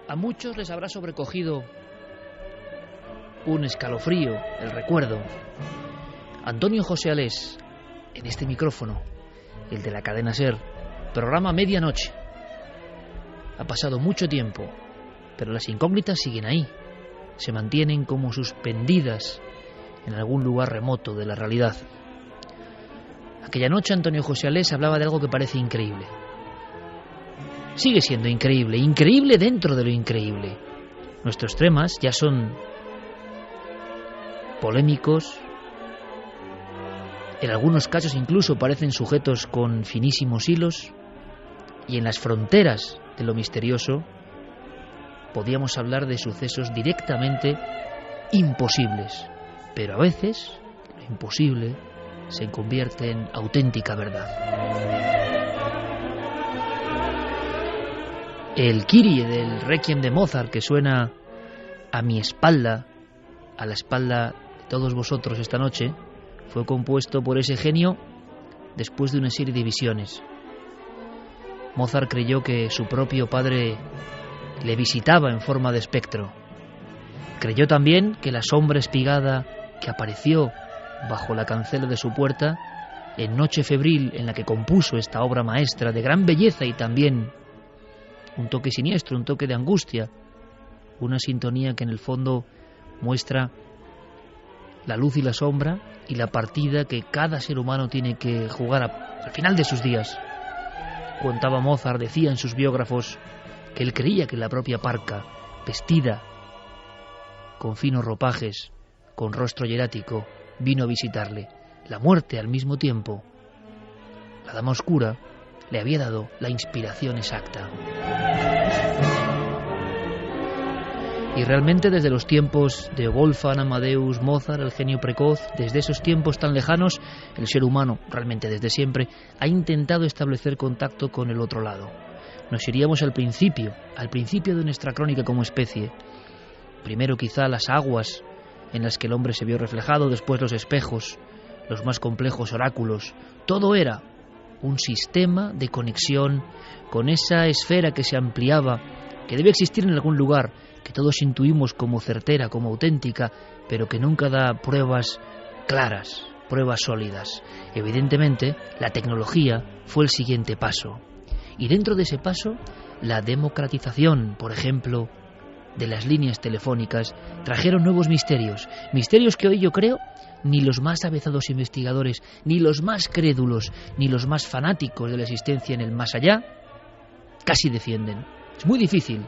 A muchos les habrá sobrecogido un escalofrío, el recuerdo. Antonio José Alés, en este micrófono, el de la cadena SER, programa Medianoche. Ha pasado mucho tiempo, pero las incógnitas siguen ahí, se mantienen como suspendidas en algún lugar remoto de la realidad. Aquella noche Antonio José Alés hablaba de algo que parece increíble. Sigue siendo increíble, increíble dentro de lo increíble. Nuestros temas ya son polémicos, en algunos casos incluso parecen sujetos con finísimos hilos, y en las fronteras de lo misterioso podíamos hablar de sucesos directamente imposibles, pero a veces lo imposible se convierte en auténtica verdad. El Kyrie del Requiem de Mozart, que suena a mi espalda, a la espalda de todos vosotros esta noche, fue compuesto por ese genio después de una serie de visiones. Mozart creyó que su propio padre le visitaba en forma de espectro. Creyó también que la sombra espigada que apareció bajo la cancela de su puerta en noche febril en la que compuso esta obra maestra de gran belleza y también un toque siniestro, un toque de angustia, una sintonía que en el fondo muestra la luz y la sombra y la partida que cada ser humano tiene que jugar al final de sus días. Contaba Mozart, decía en sus biógrafos, que él creía que la propia Parca, vestida con finos ropajes, con rostro hierático, vino a visitarle. La muerte al mismo tiempo, la dama oscura, le había dado la inspiración exacta. Y realmente desde los tiempos de Wolfgang Amadeus Mozart, el genio precoz, desde esos tiempos tan lejanos, el ser humano, realmente desde siempre, ha intentado establecer contacto con el otro lado. Nos iríamos al principio de nuestra crónica como especie. Primero quizá las aguas en las que el hombre se vio reflejado, después los espejos, los más complejos oráculos. Todo era un sistema de conexión con esa esfera que se ampliaba, que debe existir en algún lugar, que todos intuimos como certera, como auténtica, pero que nunca da pruebas claras, pruebas sólidas. Evidentemente, la tecnología fue el siguiente paso. Y dentro de ese paso, la democratización, por ejemplo, de las líneas telefónicas, trajeron nuevos misterios. Misterios que hoy yo creo ni los más avezados investigadores, ni los más crédulos, ni los más fanáticos de la existencia en el más allá, casi defienden. Es muy difícil.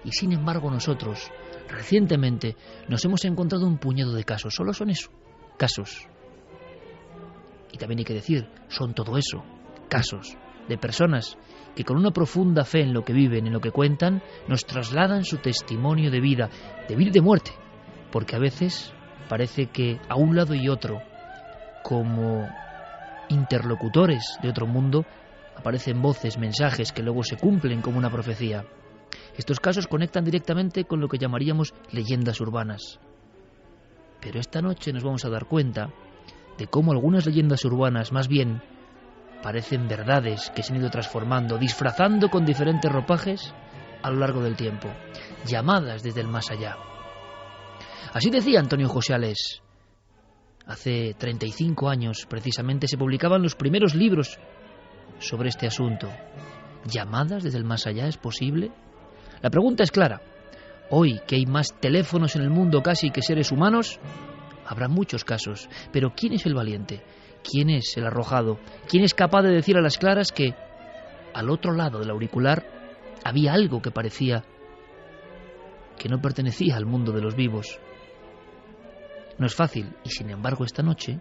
Y sin embargo nosotros, recientemente, nos hemos encontrado un puñado de casos. Solo son eso, casos. Y también hay que decir, son todo eso, casos de personas que con una profunda fe en lo que viven, en lo que cuentan, nos trasladan su testimonio de vida y de muerte. Porque a veces parece que a un lado y otro, como interlocutores de otro mundo, aparecen voces, mensajes que luego se cumplen como una profecía. Estos casos conectan directamente con lo que llamaríamos leyendas urbanas. Pero esta noche nos vamos a dar cuenta de cómo algunas leyendas urbanas más bien parecen verdades que se han ido transformando, disfrazando con diferentes ropajes a lo largo del tiempo, llamadas desde el más allá. Así decía Antonio José Alés. Hace 35 años precisamente se publicaban los primeros libros sobre este asunto. ¿Llamadas desde el más allá es posible? La pregunta es clara. Hoy, que hay más teléfonos en el mundo casi que seres humanos, habrá muchos casos. Pero ¿quién es el valiente? ¿Quién es el arrojado? ¿Quién es capaz de decir a las claras que al otro lado del auricular había algo que parecía que no pertenecía al mundo de los vivos? No es fácil, y sin embargo esta noche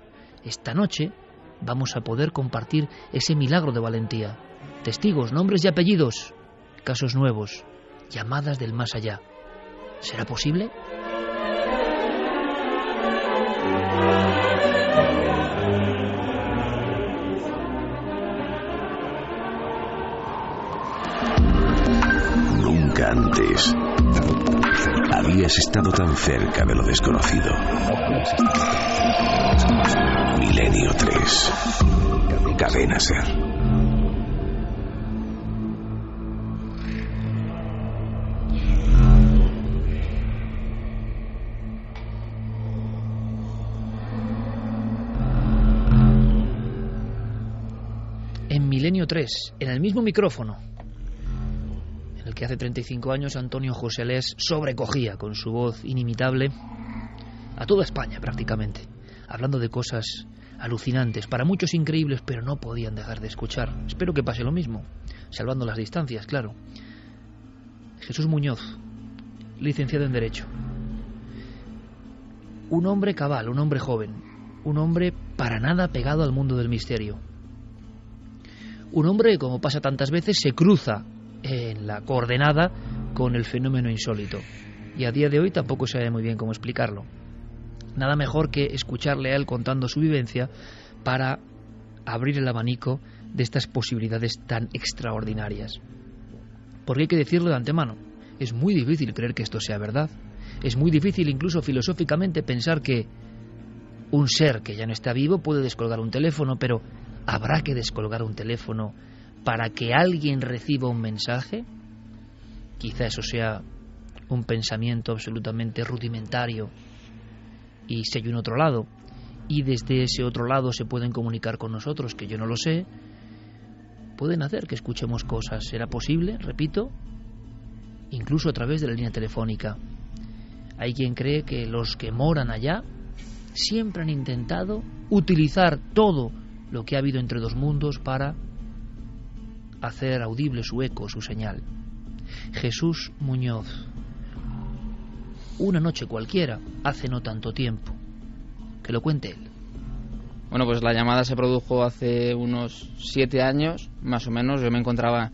vamos a poder compartir ese milagro de valentía. Testigos, nombres y apellidos, casos nuevos, llamadas del más allá. ¿Será posible? Nunca antes habías estado tan cerca de lo desconocido. Milenio 3. Cadena SER. Milenio 3, en el mismo micrófono en el que hace 35 años Antonio José Les sobrecogía con su voz inimitable a toda España prácticamente, hablando de cosas alucinantes, para muchos increíbles, pero no podían dejar de escuchar. Espero que pase lo mismo, salvando las distancias, claro. Jesús Muñoz, licenciado en Derecho. Un hombre cabal, un hombre joven, un hombre para nada pegado al mundo del misterio. Un hombre, como pasa tantas veces, se cruza en la coordenada con el fenómeno insólito. Y a día de hoy tampoco sabe muy bien cómo explicarlo. Nada mejor que escucharle a él contando su vivencia para abrir el abanico de estas posibilidades tan extraordinarias. Porque hay que decirlo de antemano, es muy difícil creer que esto sea verdad. Es muy difícil incluso filosóficamente pensar que un ser que ya no está vivo puede descolgar un teléfono, pero ¿habrá que descolgar un teléfono para que alguien reciba un mensaje? Quizá eso sea un pensamiento absolutamente rudimentario y si hay un otro lado y desde ese otro lado se pueden comunicar con nosotros, que yo no lo sé, pueden hacer que escuchemos cosas. ¿Será posible? Repito, incluso a través de la línea telefónica. Hay quien cree que los que moran allá siempre han intentado utilizar todo lo que ha habido entre dos mundos para hacer audible su eco, su señal. Jesús Muñoz. Una noche cualquiera, hace no tanto tiempo. Que lo cuente él. Bueno, pues la llamada se produjo hace unos 7 años, más o menos. Yo me encontraba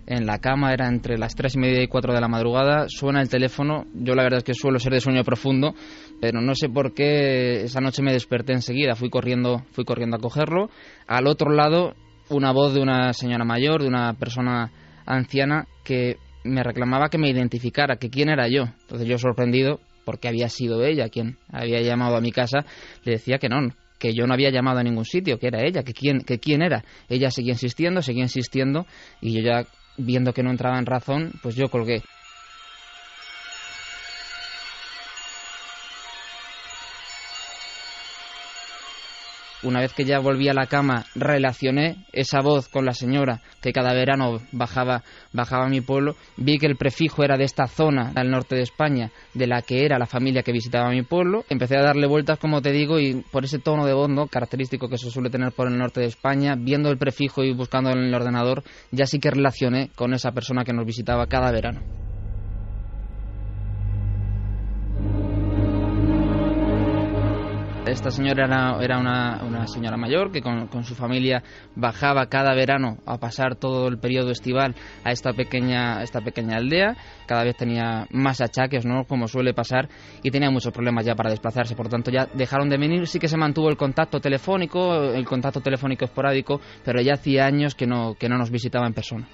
en la cama, era entre las 3:30 y 4 de la madrugada. Suena el teléfono. Yo la verdad es que suelo ser de sueño profundo, pero no sé por qué esa noche me desperté enseguida. Fui corriendo a cogerlo. Al otro lado, una voz de una señora mayor, de una persona anciana, que me reclamaba que me identificara, que quién era yo. Entonces yo, sorprendido, porque había sido ella quien había llamado a mi casa, le decía que no, que yo no había llamado a ningún sitio, que era ella, que quién era. Ella seguía insistiendo, y yo ya, viendo que no entraba en razón, pues yo colgué. Una vez que ya volví a la cama, relacioné esa voz con la señora que cada verano bajaba a mi pueblo. Vi que el prefijo era de esta zona al norte de España, de la que era la familia que visitaba mi pueblo. Empecé a darle vueltas, como te digo, y por ese tono de voz, ¿no?, característico que se suele tener por el norte de España, viendo el prefijo y buscando en el ordenador, ya sí que relacioné con esa persona que nos visitaba cada verano. Esta señora era una señora mayor que con su familia bajaba cada verano a pasar todo el periodo estival a esta pequeña aldea. Cada vez tenía más achaques, ¿no?, como suele pasar, y tenía muchos problemas ya para desplazarse. Por tanto, ya dejaron de venir. Sí que se mantuvo el contacto telefónico esporádico, pero ya hacía años que no nos visitaba en persona.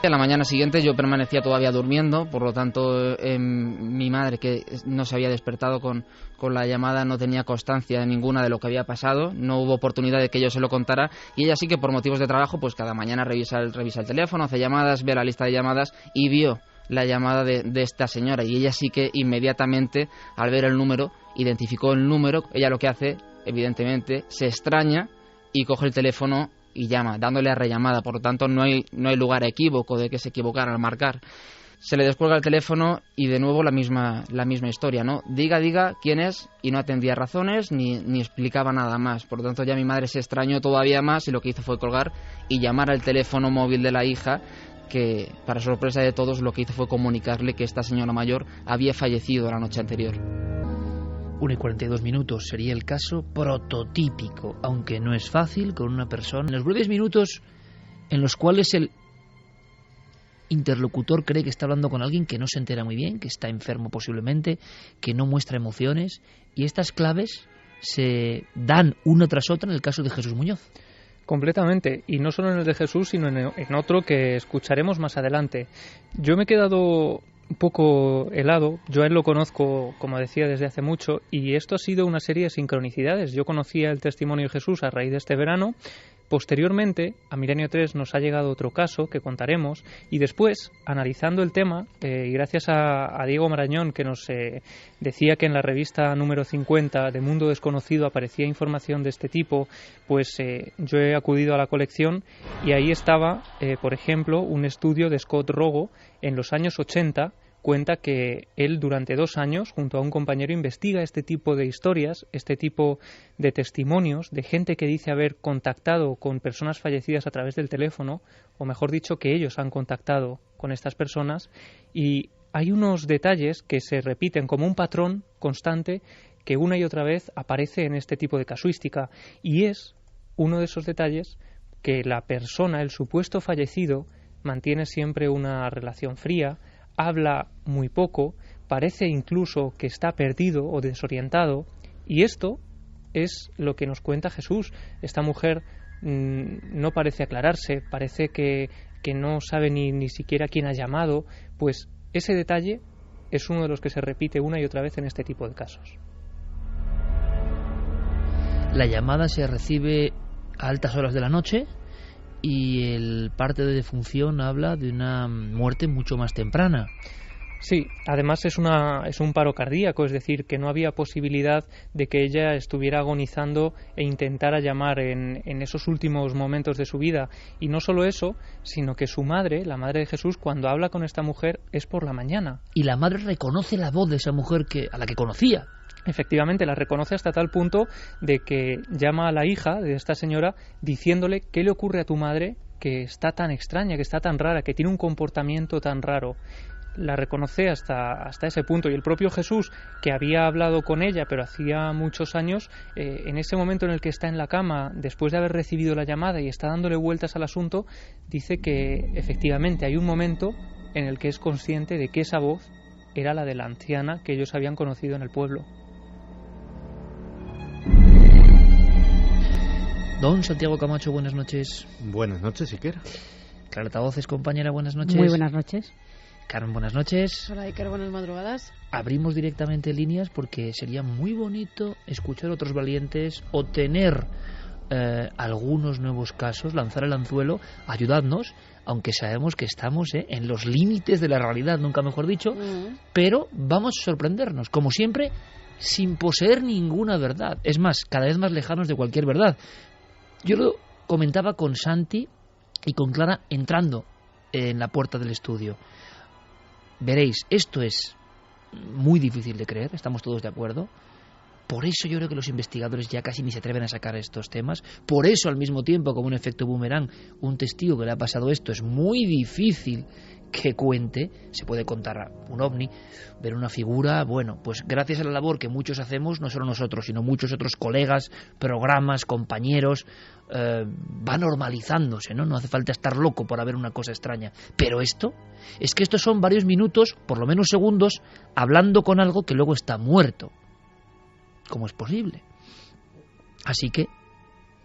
A la mañana siguiente yo permanecía todavía durmiendo, por lo tanto mi madre, que no se había despertado con la llamada, no tenía constancia ninguna de lo que había pasado, no hubo oportunidad de que yo se lo contara, y ella sí que por motivos de trabajo, pues cada mañana revisa el teléfono, hace llamadas, ve la lista de llamadas y vio la llamada de esta señora, y ella sí que inmediatamente, al ver el número, identificó el número. Ella lo que hace, evidentemente, se extraña y coge el teléfono y llama, dándole a rellamada. Por lo tanto, no hay lugar a equívoco de que se equivocara al marcar. Se le descuelga el teléfono y de nuevo la misma historia, ¿no? Diga quién es, y no atendía razones ni explicaba nada más. Por lo tanto, ya mi madre se extrañó todavía más y lo que hizo fue colgar y llamar al teléfono móvil de la hija, que para sorpresa de todos lo que hizo fue comunicarle que esta señora mayor había fallecido la noche anterior. 1:42 sería el caso prototípico, aunque no es fácil con una persona. En los breves minutos en los cuales el interlocutor cree que está hablando con alguien que no se entera muy bien, que está enfermo posiblemente, que no muestra emociones, y estas claves se dan una tras otra en el caso de Jesús Muñoz. Completamente, y no solo en el de Jesús, sino en otro que escucharemos más adelante. Yo me he quedado un poco helado. Yo a él lo conozco, como decía, desde hace mucho, y esto ha sido una serie de sincronicidades. Yo conocía el testimonio de Jesús a raíz de este verano, Posteriormente, a Milenio 3 nos ha llegado otro caso que contaremos, y después, analizando el tema, y gracias a Diego Marañón, que nos decía que en la revista número 50 de Mundo Desconocido aparecía información de este tipo, pues yo he acudido a la colección y ahí estaba, por ejemplo, un estudio de Scott Rogo en los años 80. Cuenta que él durante 2 años, junto a un compañero, investiga este tipo de historias, este tipo de testimonios de gente que dice haber contactado con personas fallecidas a través del teléfono, o mejor dicho, que ellos han contactado con estas personas, y hay unos detalles que se repiten como un patrón constante que una y otra vez aparece en este tipo de casuística, y es uno de esos detalles que la persona, el supuesto fallecido, mantiene siempre una relación fría, habla muy poco, parece incluso que está perdido o desorientado, y esto es lo que nos cuenta Jesús. Esta mujer no parece aclararse, parece que no sabe ni siquiera quién ha llamado, pues ese detalle es uno de los que se repite una y otra vez en este tipo de casos. La llamada se recibe a altas horas de la noche, y el parte de defunción habla de una muerte mucho más temprana. Sí, además es un paro cardíaco, es decir, que no había posibilidad de que ella estuviera agonizando e intentara llamar en esos últimos momentos de su vida. Y no solo eso, sino que su madre, la madre de Jesús, cuando habla con esta mujer es por la mañana. Y la madre reconoce la voz de esa mujer a la que conocía. Efectivamente, la reconoce hasta tal punto de que llama a la hija de esta señora diciéndole qué le ocurre a tu madre, que está tan extraña, que está tan rara, que tiene un comportamiento tan raro. La reconoce hasta ese punto, y el propio Jesús, que había hablado con ella pero hacía muchos años, en ese momento en el que está en la cama después de haber recibido la llamada y está dándole vueltas al asunto, dice que efectivamente hay un momento en el que es consciente de que esa voz era la de la anciana que ellos habían conocido en el pueblo. Don Santiago Camacho, buenas noches. Buenas noches, Iker. Clara Tavoces, compañera, buenas noches. Muy buenas noches. Carmen, buenas noches. Hola, Iker, buenas madrugadas. Abrimos directamente líneas porque sería muy bonito escuchar otros valientes o tener algunos nuevos casos, lanzar el anzuelo, ayudadnos, aunque sabemos que estamos en los límites de la realidad, nunca mejor dicho, pero vamos a sorprendernos, como siempre, sin poseer ninguna verdad. Es más, cada vez más lejanos de cualquier verdad. Yo lo comentaba con Santi y con Clara entrando en la puerta del estudio. Veréis, esto es muy difícil de creer, estamos todos de acuerdo. Por eso yo creo que los investigadores ya casi ni se atreven a sacar estos temas. Por eso, al mismo tiempo, como un efecto boomerang, un testigo que le ha pasado esto es muy difícil que cuente. Se puede contar un ovni, ver una figura. Bueno, pues gracias a la labor que muchos hacemos, no solo nosotros, sino muchos otros colegas, programas, compañeros, va normalizándose, ¿no? No hace falta estar loco para ver una cosa extraña. Pero esto, es que estos son varios minutos, por lo menos segundos, hablando con algo que luego está muerto. ¿Cómo es posible? Así que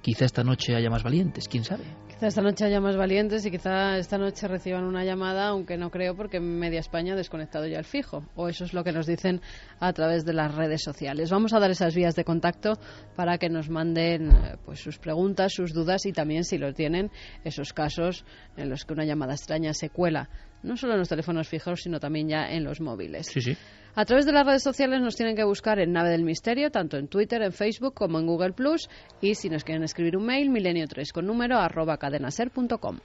quizá esta noche haya más valientes, quién sabe. Quizá esta noche haya más valientes y quizá esta noche reciban una llamada, aunque no creo, porque media España ha desconectado ya el fijo, o eso es lo que nos dicen a través de las redes sociales. Vamos a dar esas vías de contacto para que nos manden pues sus preguntas, sus dudas, y también, si lo tienen, esos casos en los que una llamada extraña se cuela, no solo en los teléfonos fijos, sino también ya en los móviles. Sí, sí. A través de las redes sociales nos tienen que buscar en Nave del Misterio, tanto en Twitter, en Facebook como en Google+, y si nos quieren escribir un mail, milenio3 con número @cadenaser.com.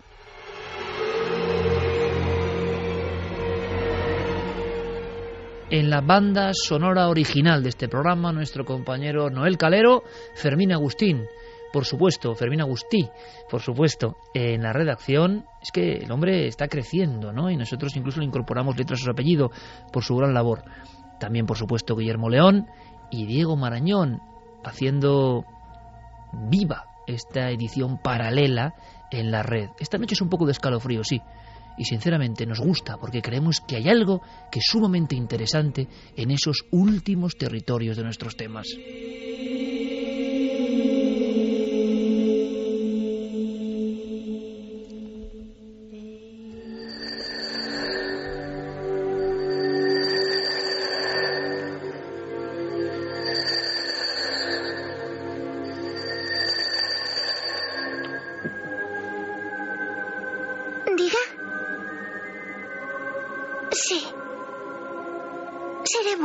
En la banda sonora original de este programa, nuestro compañero Noel Calero, Fermín Agustín, por supuesto, Fermín Agustí, por supuesto, en la redacción. Es que el hombre está creciendo, ¿no? Y nosotros incluso le incorporamos letras a su apellido por su gran labor. También, por supuesto, Guillermo León y Diego Marañón, haciendo viva esta edición paralela en la red. Esta noche es un poco de escalofrío, sí, y sinceramente nos gusta porque creemos que hay algo que es sumamente interesante en esos últimos territorios de nuestros temas.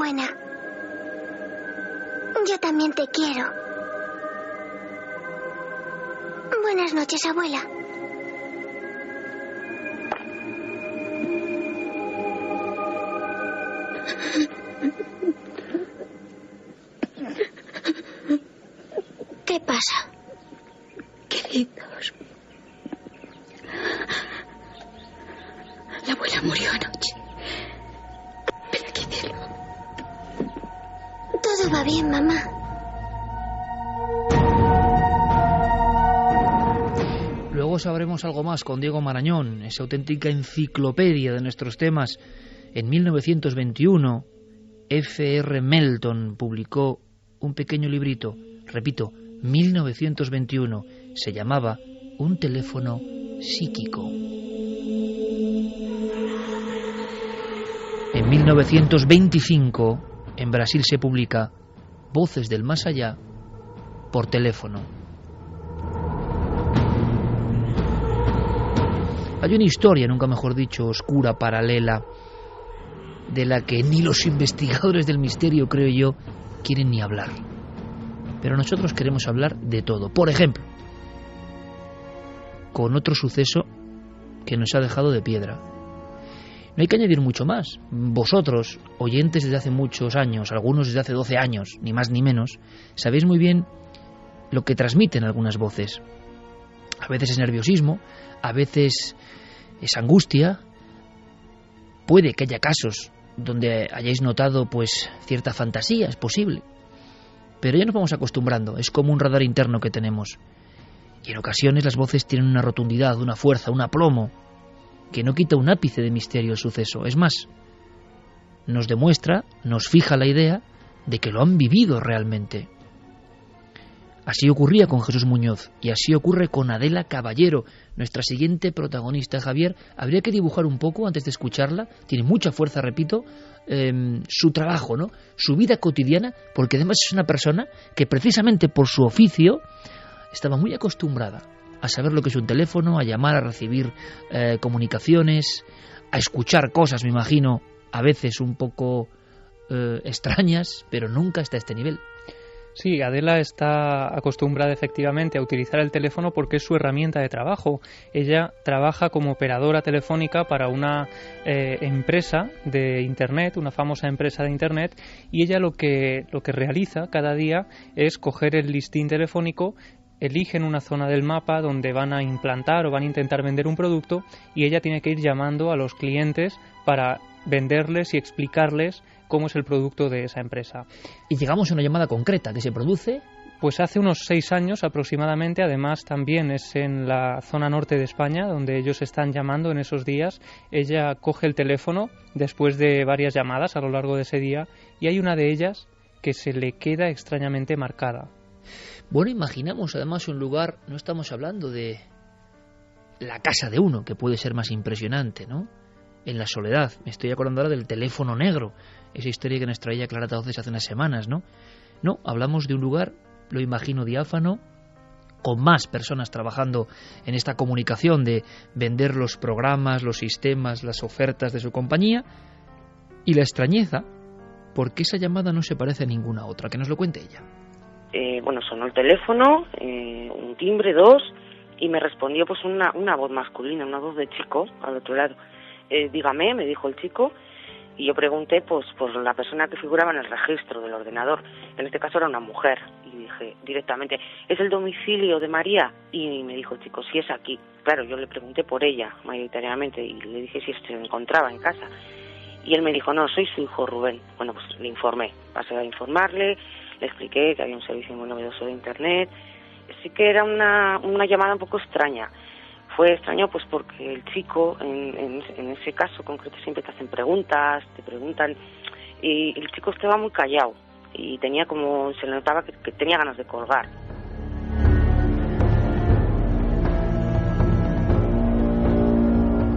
buena. Yo también te quiero. Buenas noches, abuela. ¿Qué pasa? Queridos, la abuela murió anoche. ¿Pero qué hicieron? Todo va bien, mamá. Luego sabremos algo más con Diego Marañón, esa auténtica enciclopedia de nuestros temas. En 1921, F.R. Melton publicó un pequeño librito, repito, 1921, se llamaba Un teléfono psíquico. En 1925, en Brasil se publica Voces del Más Allá por teléfono. Hay una historia, nunca mejor dicho, oscura, paralela, de la que ni los investigadores del misterio, creo yo, quieren ni hablar. Pero nosotros queremos hablar de todo. Por ejemplo, con otro suceso que nos ha dejado de piedra. No hay que añadir mucho más. Vosotros, oyentes desde hace muchos años, algunos desde hace 12 años, ni más ni menos, sabéis muy bien lo que transmiten algunas voces. A veces es nerviosismo, a veces es angustia. Puede que haya casos donde hayáis notado pues cierta fantasía, es posible. Pero ya nos vamos acostumbrando, es como un radar interno que tenemos. Y en ocasiones las voces tienen una rotundidad, una fuerza, un aplomo, que no quita un ápice de misterio al suceso. Es más, nos demuestra, nos fija la idea de que lo han vivido realmente. Así ocurría con Jesús Muñoz y así ocurre con Adela Caballero, nuestra siguiente protagonista. Javier, habría que dibujar un poco antes de escucharla. Tiene mucha fuerza, repito, su trabajo, ¿no? Su vida cotidiana, porque además es una persona que precisamente por su oficio estaba muy acostumbrada a saber lo que es un teléfono, a llamar, a recibir comunicaciones, a escuchar cosas, me imagino, a veces un poco extrañas, pero nunca hasta este nivel. Sí, Adela está acostumbrada efectivamente a utilizar el teléfono porque es su herramienta de trabajo. Ella trabaja como operadora telefónica para una empresa de Internet, una famosa empresa de Internet, y ella lo que realiza cada día es coger el listín telefónico, eligen una zona del mapa donde van a implantar o van a intentar vender un producto y ella tiene que ir llamando a los clientes para venderles y explicarles cómo es el producto de esa empresa. Y llegamos a una llamada concreta que se produce. Pues hace unos 6 años aproximadamente, además también es en la zona norte de España donde ellos están llamando en esos días. Ella coge el teléfono después de varias llamadas a lo largo de ese día y hay una de ellas que se le queda extrañamente marcada. Bueno, imaginamos además un lugar, no estamos hablando de la casa de uno, que puede ser más impresionante, ¿no? En la soledad. Me estoy acordando ahora del teléfono negro, esa historia que nos traía Clara Tauces hace unas semanas, ¿no? No, hablamos de un lugar, lo imagino, diáfano, con más personas trabajando en esta comunicación de vender los programas, los sistemas, las ofertas de su compañía, y la extrañeza, porque esa llamada no se parece a ninguna otra. Que nos lo cuente ella. Bueno, sonó el teléfono, un timbre, 2, y me respondió pues una voz masculina, una voz de chico al otro lado. Dígame, me dijo el chico, y yo pregunté pues por la persona que figuraba en el registro del ordenador. En este caso era una mujer, y dije directamente, ¿es el domicilio de María? Y me dijo el chico, sí, es aquí. Claro, yo le pregunté por ella mayoritariamente y le dije si se encontraba en casa. Y él me dijo, no, soy su hijo Rubén. Bueno, pues le informé, pasé a informarle, le expliqué que había un servicio muy novedoso de Internet. Sí que era una llamada un poco extraña. Fue extraño pues porque el chico, en ese caso concreto, siempre te hacen preguntas, te preguntan, y el chico estaba muy callado y tenía como, se le notaba que tenía ganas de colgar.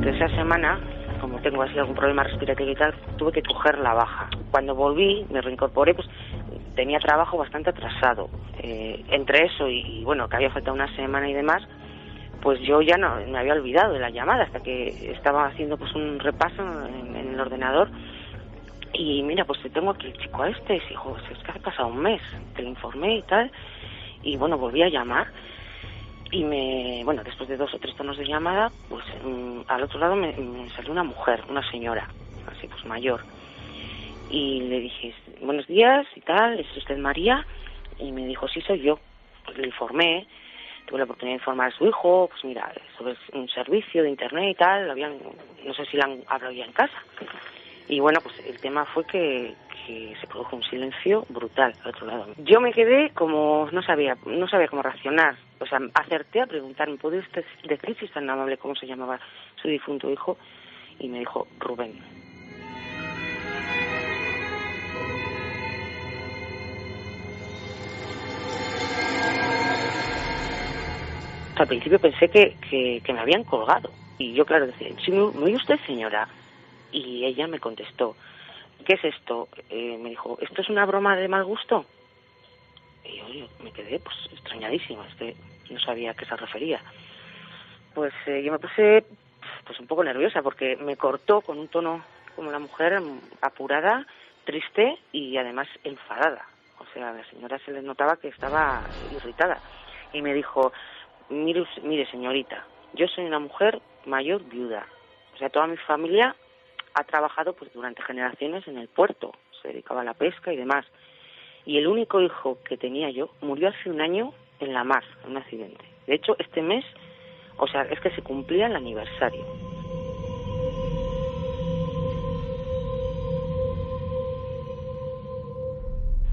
Que esa semana, como tengo así algún problema respiratorio y tal, tuve que coger la baja. Cuando volví, me reincorporé, pues tenía trabajo bastante atrasado. Entre eso y bueno, que había faltado una semana y demás, pues yo ya no me había olvidado de la llamada hasta que estaba haciendo pues un repaso en el ordenador y mira, pues te tengo aquí el chico este. Y dijo, es que hace pasado un mes, te lo informé y tal. Y bueno, volví a llamar. Y después de 2 o 3 tonos de llamada, pues al otro lado me salió una mujer, una señora, así pues mayor. Y le dije, buenos días y tal, ¿es usted María? Y me dijo, sí, soy yo. Pues le informé, tuve la oportunidad de informar a su hijo, pues mira, sobre un servicio de internet y tal, no sé si lo han hablado ya en casa. Y bueno, pues el tema fue que se produjo un silencio brutal al otro lado. Yo me quedé como, no sabía cómo reaccionar. O sea, acerté a preguntarme, ¿puede usted decir si es tan amable cómo se llamaba su difunto hijo? Y me dijo, Rubén. Al principio pensé que me habían colgado. Y yo, claro, decía, ¿sí me oye usted, señora? Y ella me contestó, ¿qué es esto? Me dijo, ¿esto es una broma de mal gusto? Y yo me quedé pues extrañadísima, no sabía a qué se refería. Pues yo me puse pues un poco nerviosa porque me cortó con un tono como la mujer, apurada, triste y además enfadada. O sea, a la señora se le notaba que estaba irritada. Y me dijo, mire señorita, yo soy una mujer mayor viuda. O sea, toda mi familia ha trabajado pues durante generaciones en el puerto, se dedicaba a la pesca y demás. Y el único hijo que tenía yo murió hace un año en la mar, en un accidente. De hecho, este mes, o sea, es que se cumplía el aniversario.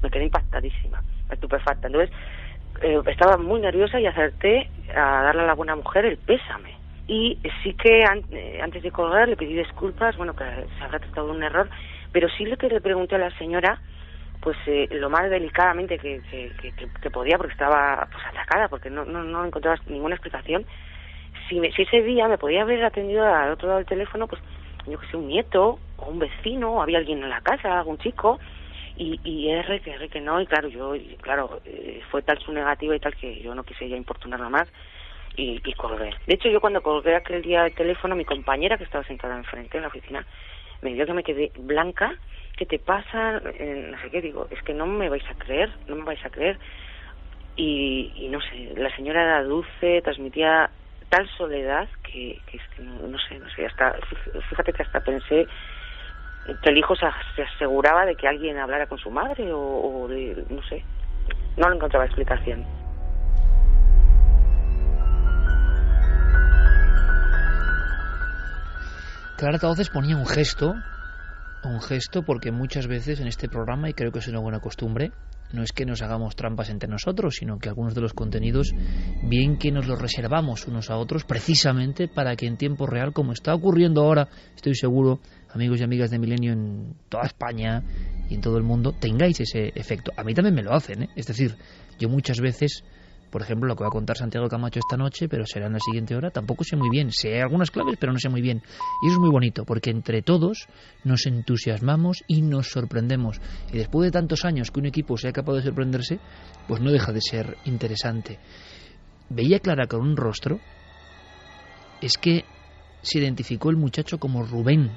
Me quedé impactadísima, estupefacta. Entonces, estaba muy nerviosa y acerté a darle a la buena mujer el pésame. Y sí que antes de colgar le pedí disculpas, bueno, que se habrá tratado de un error, pero sí que le pregunté a la señora, pues lo más delicadamente que podía, porque estaba pues atacada, porque no encontraba ninguna explicación, si ese día me podía haber atendido al otro lado del teléfono, pues yo que sé, un nieto o un vecino, o había alguien en la casa, algún chico, y que no, y claro, fue tal su negativa y tal que yo no quise ya importunarla más. Y colgué. De hecho, yo cuando colgué aquel día el teléfono, mi compañera que estaba sentada enfrente en la oficina me vio que me quedé blanca. ¿Qué te pasa? No sé qué, digo, es que no me vais a creer. Y no sé, la señora era dulce, transmitía tal soledad que es que no sé, hasta, fíjate que hasta pensé que el hijo se aseguraba de que alguien hablara con su madre o de, no sé, no le encontraba explicación. Clara Tauces ponía un gesto porque muchas veces en este programa, y creo que es una buena costumbre, no es que nos hagamos trampas entre nosotros, sino que algunos de los contenidos, bien que nos los reservamos unos a otros, precisamente para que en tiempo real, como está ocurriendo ahora, estoy seguro, amigos y amigas de Milenio en toda España y en todo el mundo, tengáis ese efecto. A mí también me lo hacen, ¿eh? Es decir, yo muchas veces, por ejemplo, lo que va a contar Santiago Camacho esta noche, pero será en la siguiente hora, tampoco sé muy bien. Sé algunas claves, pero no sé muy bien. Y eso es muy bonito, porque entre todos nos entusiasmamos y nos sorprendemos. Y después de tantos años que un equipo sea capaz de sorprenderse, pues no deja de ser interesante. Veía Clara con un rostro, es que se identificó el muchacho como Rubén.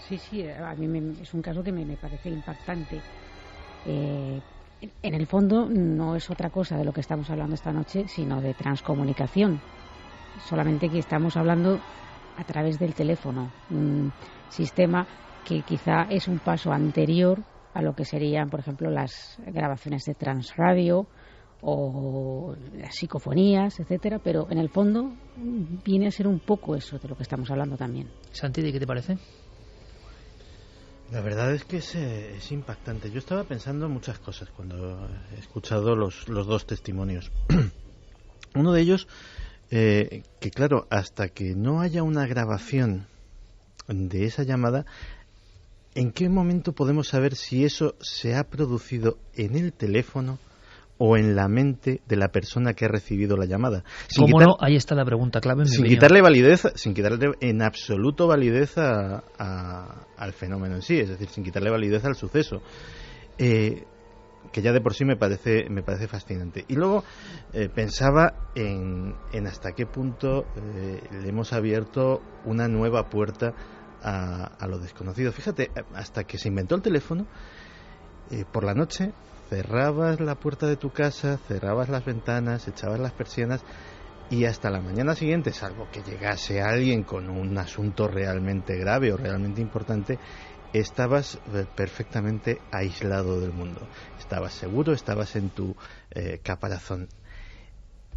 Sí, a mí es un caso que me parece impactante. En el fondo no es otra cosa de lo que estamos hablando esta noche, sino de transcomunicación. Solamente que estamos hablando a través del teléfono, un sistema que quizá es un paso anterior a lo que serían, por ejemplo, las grabaciones de transradio o las psicofonías, etcétera, pero en el fondo viene a ser un poco eso de lo que estamos hablando también. Santi, ¿de qué te parece? La verdad es que es impactante. Yo estaba pensando muchas cosas cuando he escuchado los dos testimonios. Uno de ellos, que claro, hasta que no haya una grabación de esa llamada, ¿en qué momento podemos saber si eso se ha producido en el teléfono o en la mente de la persona que ha recibido la llamada? ¿Cómo no? Ahí está la pregunta clave. Sin quitarle en absoluto validez al fenómeno en sí, es decir, sin quitarle validez al suceso, que ya de por sí me parece fascinante. Y luego pensaba en hasta qué punto le hemos abierto una nueva puerta a lo desconocido. Fíjate, hasta que se inventó el teléfono, por la noche cerrabas la puerta de tu casa, cerrabas las ventanas, echabas las persianas y hasta la mañana siguiente, salvo que llegase alguien con un asunto realmente grave o realmente importante, estabas perfectamente aislado del mundo. Estabas seguro, estabas en tu caparazón.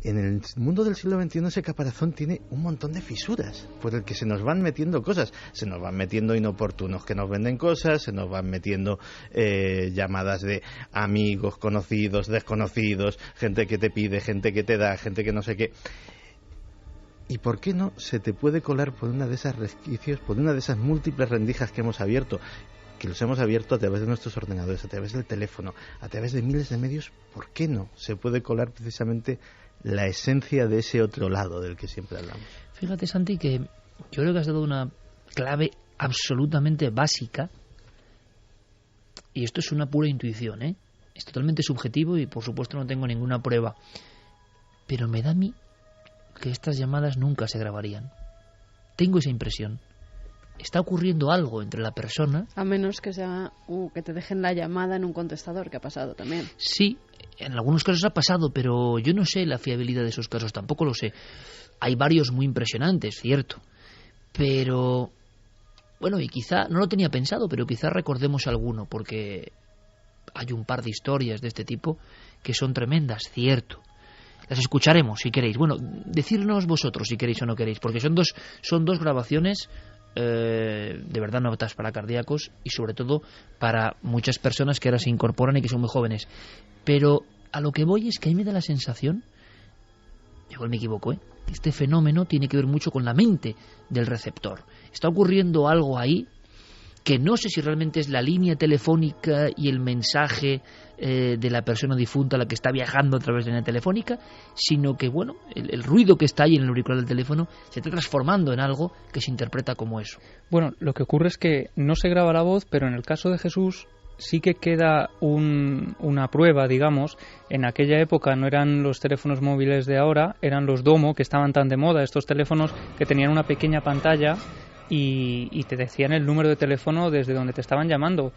En el mundo del siglo XXI ese caparazón tiene un montón de fisuras por el que se nos van metiendo cosas. Se nos van metiendo inoportunos que nos venden cosas, se nos van metiendo llamadas de amigos, conocidos, desconocidos, gente que te pide, gente que te da, gente que no sé qué. ¿Y por qué no se te puede colar por una de esas resquicios, por una de esas múltiples rendijas que hemos abierto? Que los hemos abierto a través de nuestros ordenadores, a través del teléfono, a través de miles de medios. ¿Por qué no se puede colar precisamente la esencia de ese otro lado del que siempre hablamos? Fíjate, Santi, que yo creo que has dado una clave absolutamente básica, y esto es una pura intuición, es totalmente subjetivo y por supuesto no tengo ninguna prueba, pero me da a mí que estas llamadas nunca se grabarían. Tengo esa impresión. Está ocurriendo algo entre la persona. A menos que sea que te dejen la llamada en un contestador, que ha pasado también. Sí, en algunos casos ha pasado, pero yo no sé la fiabilidad de esos casos, tampoco lo sé. Hay varios muy impresionantes, cierto. Pero, bueno, y quizá, no lo tenía pensado, pero quizá recordemos alguno, porque hay un par de historias de este tipo que son tremendas, cierto. Las escucharemos si queréis. Bueno, decirnos vosotros si queréis o no queréis, porque son dos grabaciones de verdad no aptas para cardíacos y sobre todo para muchas personas que ahora se incorporan y que son muy jóvenes. Pero a lo que voy es que a mí me da la sensación, igual me equivoco, que este fenómeno tiene que ver mucho con la mente del receptor. Está ocurriendo algo ahí que no sé si realmente es la línea telefónica y el mensaje de la persona difunta la que está viajando a través de la línea telefónica, sino que, bueno, el ruido que está ahí en el auricular del teléfono se está transformando en algo que se interpreta como eso. Bueno, lo que ocurre es que no se graba la voz, pero en el caso de Jesús sí que queda una prueba, digamos. En aquella época no eran los teléfonos móviles de ahora, eran los Domo, que estaban tan de moda, estos teléfonos que tenían una pequeña pantalla y te decían el número de teléfono desde donde te estaban llamando.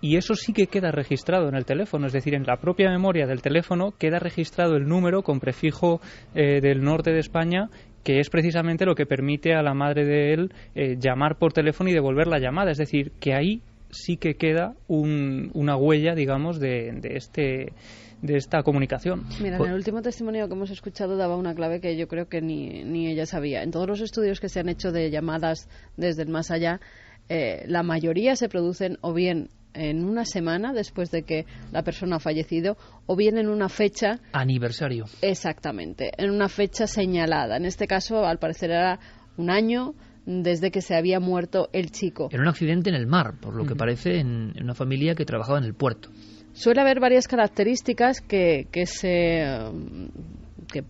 Y eso sí que queda registrado en el teléfono, es decir, en la propia memoria del teléfono queda registrado el número con prefijo del norte de España, que es precisamente lo que permite a la madre de él llamar por teléfono y devolver la llamada. Es decir, que ahí sí que queda una huella, digamos, de esta comunicación. Mira, en el último testimonio que hemos escuchado daba una clave que yo creo que ni ella sabía. En todos los estudios que se han hecho de llamadas desde el más allá, la mayoría se producen o bien en una semana después de que la persona ha fallecido o bien en una fecha... Aniversario. Exactamente, en una fecha señalada. En este caso, al parecer, era un año desde que se había muerto el chico. Era un accidente en el mar, por lo que parece, en una familia que trabajaba en el puerto. Suele haber varias características que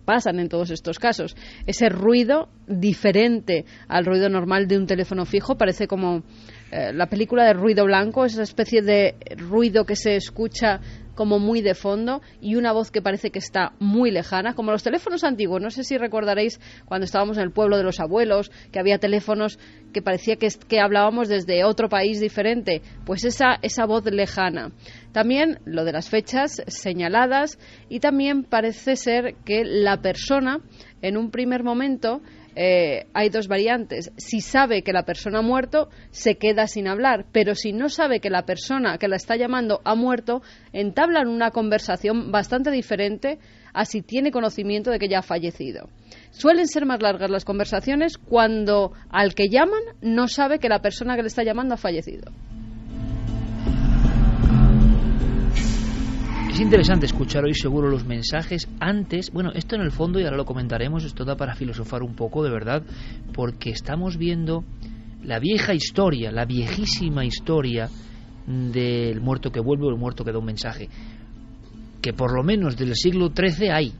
pasan en todos estos casos. Ese ruido diferente al ruido normal de un teléfono fijo, parece como la película de Ruido Blanco, esa especie de ruido que se escucha como muy de fondo y una voz que parece que está muy lejana, como los teléfonos antiguos. No sé si recordaréis cuando estábamos en el pueblo de los abuelos, que había teléfonos que parecía que hablábamos desde otro país diferente. Pues esa voz lejana. También lo de las fechas señaladas y también parece ser que la persona en un primer momento... hay dos variantes. Si sabe que la persona ha muerto, se queda sin hablar, pero si no sabe que la persona que la está llamando ha muerto, entablan una conversación bastante diferente a si tiene conocimiento de que ya ha fallecido. Suelen ser más largas las conversaciones cuando al que llaman no sabe que la persona que le está llamando ha fallecido. Es interesante escuchar hoy seguro los mensajes antes. Bueno, esto en el fondo, y ahora lo comentaremos, esto da para filosofar un poco, de verdad, porque estamos viendo la vieja historia, la viejísima historia del muerto que vuelve o el muerto que da un mensaje, que por lo menos del siglo XIII hay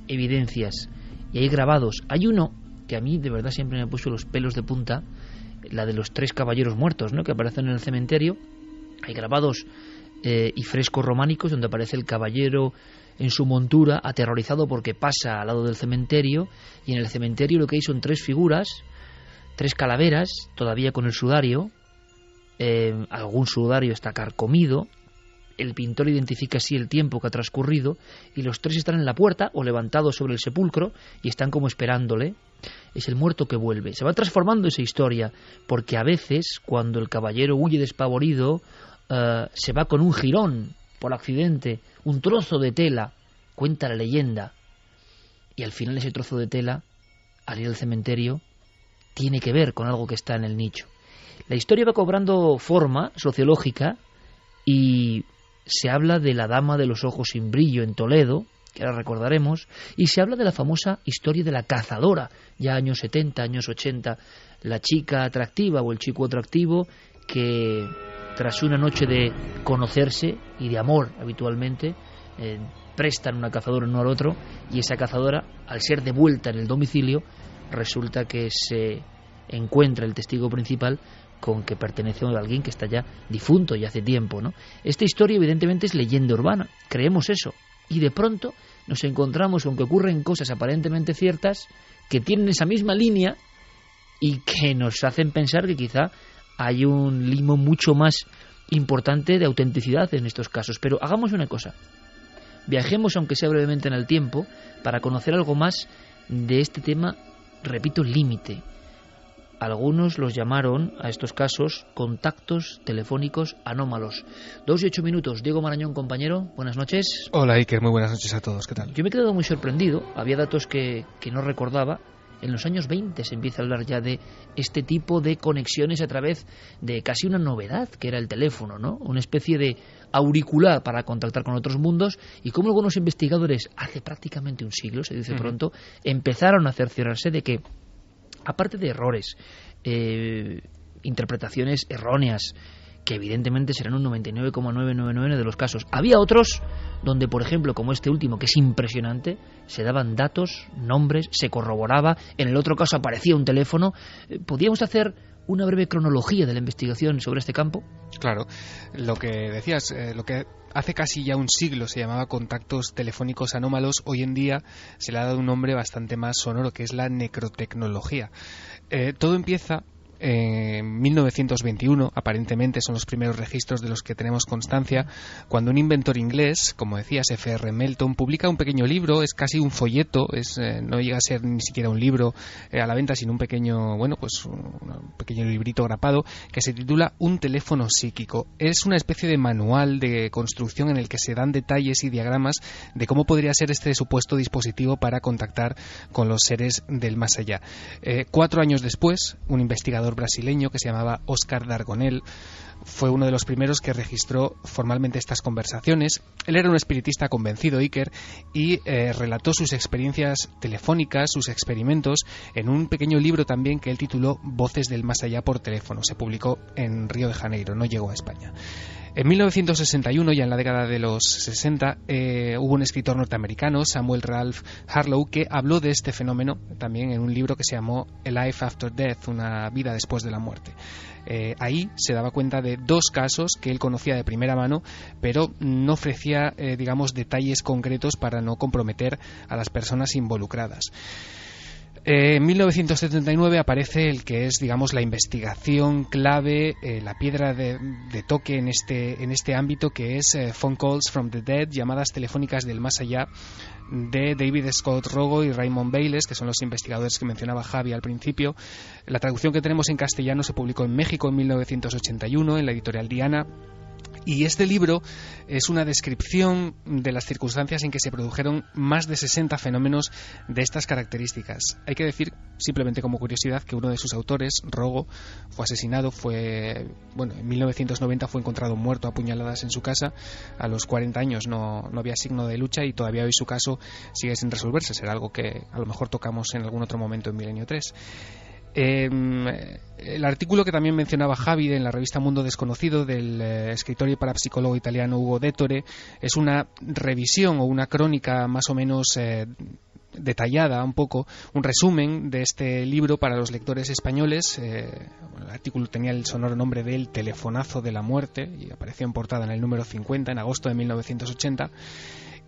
evidencias y hay grabados. Hay uno que a mí de verdad siempre me puso los pelos de punta, la de los 3 caballeros muertos, ¿no?, que aparecen en el cementerio. Hay grabados y frescos románicos donde aparece el caballero en su montura aterrorizado porque pasa al lado del cementerio, y en el cementerio lo que hay son 3 3 calaveras, todavía con el sudario, algún sudario está carcomido, el pintor identifica así el tiempo que ha transcurrido, y los 3 están en la puerta o levantados sobre el sepulcro y están como esperándole. Es el muerto que vuelve. Se va transformando esa historia, porque a veces, cuando el caballero huye despavorido, se va con un jirón, por accidente, un trozo de tela, cuenta la leyenda, y al final ese trozo de tela, al ir al cementerio, tiene que ver con algo que está en el nicho. La historia va cobrando forma sociológica y se habla de la dama de los ojos sin brillo en Toledo, que ahora recordaremos, y se habla de la famosa historia de la cazadora, ya años 70, años 80, la chica atractiva o el chico atractivo que tras una noche de conocerse y de amor habitualmente, prestan una cazadora uno al otro, y esa cazadora, al ser devuelta en el domicilio, resulta que se encuentra el testigo principal con que pertenece a alguien que está ya difunto y hace tiempo, ¿no? Esta historia evidentemente es leyenda urbana, creemos eso, y de pronto nos encontramos con que ocurren cosas aparentemente ciertas que tienen esa misma línea y que nos hacen pensar que quizá hay un limo mucho más importante de autenticidad en estos casos. Pero hagamos una cosa, viajemos aunque sea brevemente en el tiempo para conocer algo más de este tema, repito, límite. Algunos los llamaron a estos casos contactos telefónicos anómalos. 2 y 8 minutos. Diego Marañón, compañero, buenas noches. Hola Iker, muy buenas noches a todos, ¿qué tal? Yo me he quedado muy sorprendido, había datos que no recordaba. En los años 20 se empieza a hablar ya de este tipo de conexiones a través de casi una novedad, que era el teléfono, ¿no? Una especie de auricular para contactar con otros mundos, y como algunos investigadores, hace prácticamente un siglo, se dice pronto, empezaron a cerciorarse de que, aparte de errores, interpretaciones erróneas, que evidentemente serán un 99,999 de los casos, había otros donde, por ejemplo, como este último, que es impresionante, se daban datos, nombres, se corroboraba, en el otro caso aparecía un teléfono. ¿Podríamos hacer una breve cronología de la investigación sobre este campo? Claro, lo que decías, lo que hace casi ya un siglo se llamaba contactos telefónicos anómalos, hoy en día se le ha dado un nombre bastante más sonoro, que es la necrotecnología. Todo empieza en 1921, aparentemente son los primeros registros de los que tenemos constancia, cuando un inventor inglés, como decías, F.R. Melton, publica un pequeño libro, es casi un folleto, no llega a ser ni siquiera un libro a la venta, sino un pequeño librito grapado, que se titula Un teléfono psíquico. Es una especie de manual de construcción en el que se dan detalles y diagramas de cómo podría ser este supuesto dispositivo para contactar con los seres del más allá. 4 años después, un investigador brasileño que se llamaba Oscar Dargonel fue uno de los primeros que registró formalmente estas conversaciones. Él era un espiritista convencido, Iker, y relató sus experiencias telefónicas, sus experimentos, en un pequeño libro también que él tituló Voces del más allá por teléfono. Se publicó en Río de Janeiro, no llegó a España. En 1961, ya en la década de los 60, hubo un escritor norteamericano, Samuel Ralph Harlow, que habló de este fenómeno también en un libro que se llamó A Life After Death, una vida después de la muerte. Ahí se daba cuenta de 2 casos que él conocía de primera mano, pero no ofrecía, detalles concretos para no comprometer a las personas involucradas. En 1979 aparece el que es, la investigación clave, la piedra de toque en este ámbito, que es Phone Calls from the Dead, llamadas telefónicas del más allá, de David Scott Rogo y Raymond Bayless, que son los investigadores que mencionaba Javi al principio. La traducción que tenemos en castellano se publicó en México en 1981 en la editorial Diana. Y este libro es una descripción de las circunstancias en que se produjeron más de 60 fenómenos de estas características. Hay que decir, simplemente como curiosidad, que uno de sus autores, Rogo, fue asesinado, en 1990 fue encontrado muerto a puñaladas en su casa. A los 40 años no había signo de lucha y todavía hoy su caso sigue sin resolverse. Será algo que a lo mejor tocamos en algún otro momento en Milenio 3. El artículo que también mencionaba Javi en la revista Mundo Desconocido del escritor y parapsicólogo italiano Ugo Dettore es una revisión o una crónica más o menos detallada, un poco un resumen de este libro para los lectores españoles. El artículo tenía el sonoro nombre de El telefonazo de la muerte y apareció en portada en el número 50 en agosto de 1980.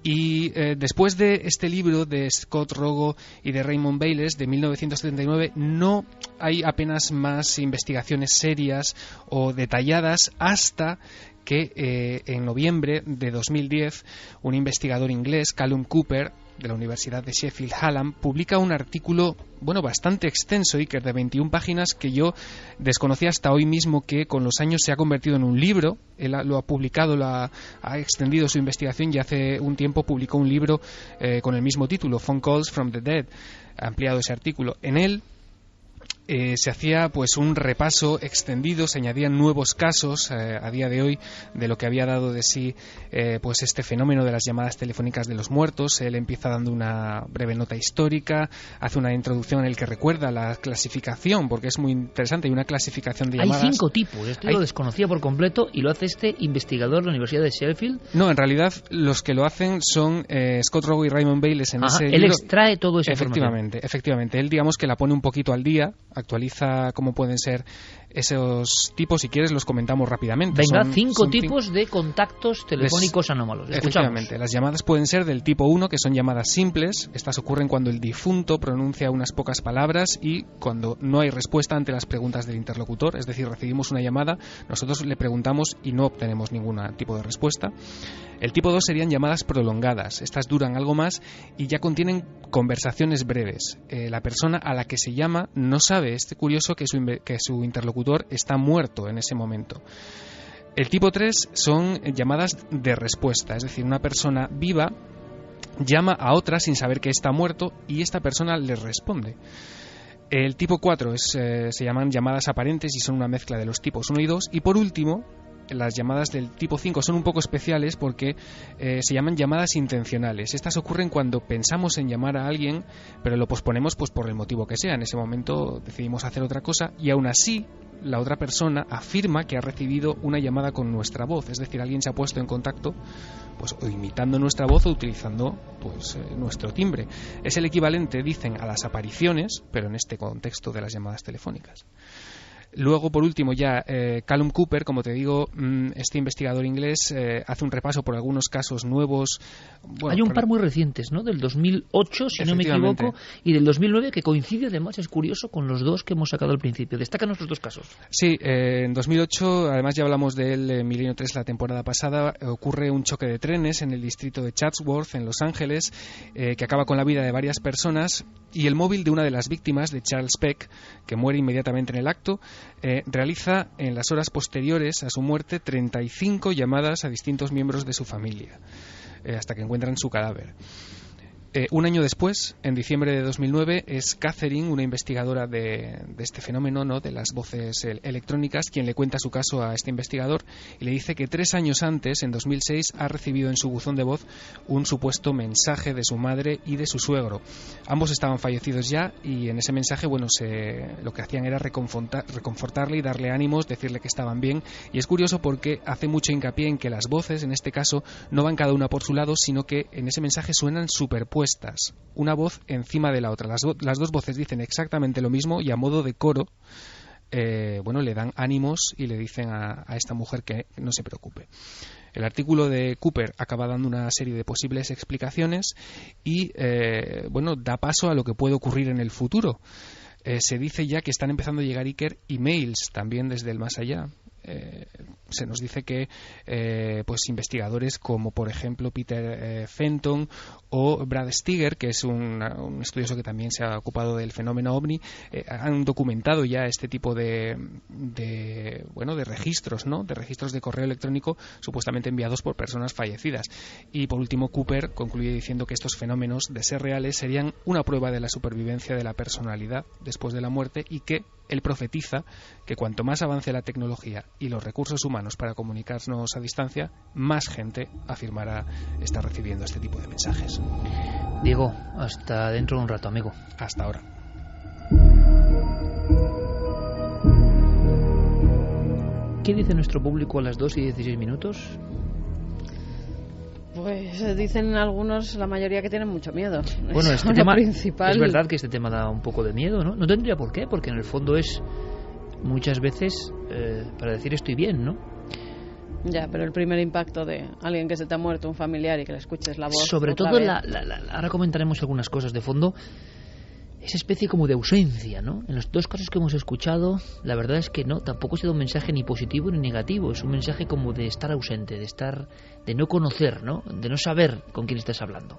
Y después de este libro de Scott Rogo y de Raymond Bayles de 1979 no hay apenas más investigaciones serias o detalladas hasta que en noviembre de 2010 un investigador inglés, Callum Cooper, de la Universidad de Sheffield Hallam, publica un artículo bastante extenso, Iker, de 21 páginas, que yo desconocía hasta hoy mismo, que con los años se ha convertido en un libro. Él lo ha publicado, ha extendido su investigación y hace un tiempo publicó un libro con el mismo título, Phone Calls from the Dead. Ha ampliado ese artículo. En él se hacía pues un repaso extendido, se añadían nuevos casos a día de hoy de lo que había dado de sí pues este fenómeno de las llamadas telefónicas de los muertos. Él empieza dando una breve nota histórica, hace una introducción en el que recuerda la clasificación, porque es muy interesante, hay una clasificación de llamadas. Hay 5 tipos, esto yo lo desconocía por completo y lo hace este investigador de la Universidad de Sheffield. No, en realidad los que lo hacen son Scott Rogo y Raymond Bayles en ese él libro. Extrae todo eso. Efectivamente, él digamos que la pone un poquito al día, actualiza cómo pueden ser esos tipos. Si quieres los comentamos rápidamente. Venga, 5 tipos de contactos telefónicos anómalos. Efectivamente, las llamadas pueden ser del tipo 1, que son llamadas simples. Estas ocurren cuando el difunto pronuncia unas pocas palabras y cuando no hay respuesta ante las preguntas del interlocutor. Es decir, recibimos una llamada, nosotros le preguntamos y no obtenemos ningún tipo de respuesta. El tipo 2 serían llamadas prolongadas. Estas duran algo más y ya contienen conversaciones breves. La persona a la que se llama no sabe, es curioso, que su interlocutor está muerto en ese momento. El tipo 3 son llamadas de respuesta, es decir, una persona viva llama a otra sin saber que está muerto y esta persona le responde. El tipo 4 se llaman llamadas aparentes y son una mezcla de los tipos 1 y 2. Y por último, las llamadas del tipo 5 son un poco especiales porque se llaman llamadas intencionales. Estas ocurren cuando pensamos en llamar a alguien, pero lo posponemos pues por el motivo que sea. En ese momento decidimos hacer otra cosa y aún así la otra persona afirma que ha recibido una llamada con nuestra voz. Es decir, alguien se ha puesto en contacto pues o imitando nuestra voz o utilizando pues nuestro timbre. Es el equivalente, dicen, a las apariciones, pero en este contexto de las llamadas telefónicas. Luego, por último, ya Callum Cooper, como te digo, este investigador inglés hace un repaso por algunos casos nuevos. Bueno, hay un par muy recientes, ¿no? Del 2008, si no me equivoco, y del 2009, que coincide, además, es curioso, con los dos que hemos sacado al principio. Destacan los dos casos. Sí, en 2008, además ya hablamos de él en Milenio 3 la temporada pasada, ocurre un choque de trenes en el distrito de Chatsworth, en Los Ángeles, que acaba con la vida de varias personas, y el móvil de una de las víctimas, de Charles Peck, que muere inmediatamente en el acto, realiza en las horas posteriores a su muerte 35 llamadas a distintos miembros de su familia, hasta que encuentran su cadáver. Un año después, en diciembre de 2009, es Catherine, una investigadora de este fenómeno, ¿no?, de las voces electrónicas, quien le cuenta su caso a este investigador y le dice que 3 años antes, en 2006, ha recibido en su buzón de voz un supuesto mensaje de su madre y de su suegro. Ambos estaban fallecidos ya y en ese mensaje, bueno, lo que hacían era reconfortarle y darle ánimos, decirle que estaban bien. Y es curioso porque hace mucho hincapié en que las voces, en este caso, no van cada una por su lado, sino que en ese mensaje suenan superpuestas, una voz encima de la otra. Las dos voces dicen exactamente lo mismo y a modo de coro, le dan ánimos y le dicen a esta mujer que no se preocupe. El artículo de Cooper acaba dando una serie de posibles explicaciones y da paso a lo que puede ocurrir en el futuro. Se dice ya que están empezando a llegar, Iker, emails también desde el más allá. Se nos dice que investigadores como por ejemplo Peter Fenton o Brad Steiger, que es un estudioso que también se ha ocupado del fenómeno OVNI, han documentado ya este tipo de registros, ¿no?, de registros de correo electrónico supuestamente enviados por personas fallecidas. Y por último, Cooper concluye diciendo que estos fenómenos, de ser reales, serían una prueba de la supervivencia de la personalidad después de la muerte y que él profetiza que cuanto más avance la tecnología y los recursos humanos para comunicarnos a distancia, más gente afirmará estar recibiendo este tipo de mensajes. Diego, hasta dentro de un rato, amigo. Hasta ahora. ¿Qué dice nuestro público a las 2:16? Pues dicen algunos, la mayoría, que tienen mucho miedo. Bueno, este tema principal. Es verdad que este tema da un poco de miedo, ¿no? No tendría por qué, porque en el fondo es muchas veces para decir estoy bien, ¿no? Ya, pero el primer impacto de alguien que se te ha muerto, un familiar, y que le escuches la voz. Sobre todo, ahora comentaremos algunas cosas de fondo, esa especie como de ausencia, ¿no? En los dos casos que hemos escuchado, la verdad es que no, tampoco ha sido un mensaje ni positivo ni negativo, es un mensaje como de estar ausente, de no conocer, ¿no? De no saber con quién estás hablando.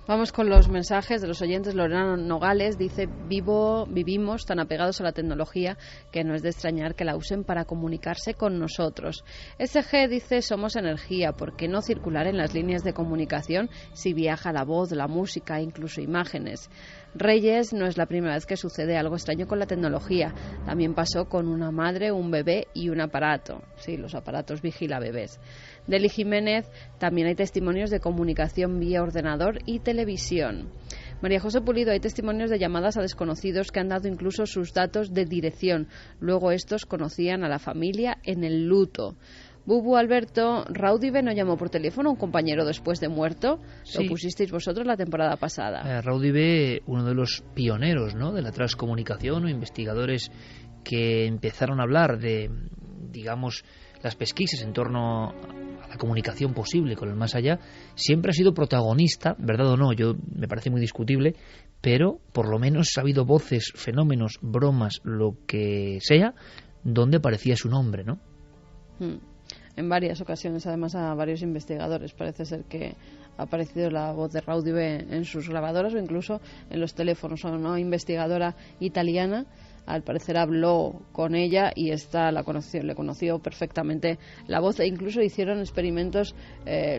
Vamos con los mensajes de los oyentes. Lorena Nogales dice: vivimos tan apegados a la tecnología que no es de extrañar que la usen para comunicarse con nosotros. SG dice: somos energía, ¿por qué no circular en las líneas de comunicación si viaja la voz, la música, incluso imágenes? Reyes: no es la primera vez que sucede algo extraño con la tecnología. También pasó con una madre, un bebé y un aparato. Sí, los aparatos vigila bebés. Deli Jiménez: también hay testimonios de comunicación vía ordenador y televisión. María José Pulido: hay testimonios de llamadas a desconocidos que han dado incluso sus datos de dirección. Luego estos conocían a la familia en el luto. Bubu Alberto: Raudive no llamó por teléfono a un compañero después de muerto. Sí. Lo pusisteis vosotros la temporada pasada. Raudive, uno de los pioneros, ¿no?, de la transcomunicación, o investigadores que empezaron a hablar de, digamos, las pesquisas en torno a la comunicación posible con el más allá, siempre ha sido protagonista, verdad o no, me parece muy discutible, pero por lo menos ha habido voces, fenómenos, bromas, lo que sea, donde aparecía su nombre, ¿no? En varias ocasiones, además, a varios investigadores parece ser que ha aparecido la voz de Raudive en sus grabadoras o incluso en los teléfonos. Una investigadora italiana, al parecer, habló con ella y le conoció perfectamente la voz, e incluso hicieron experimentos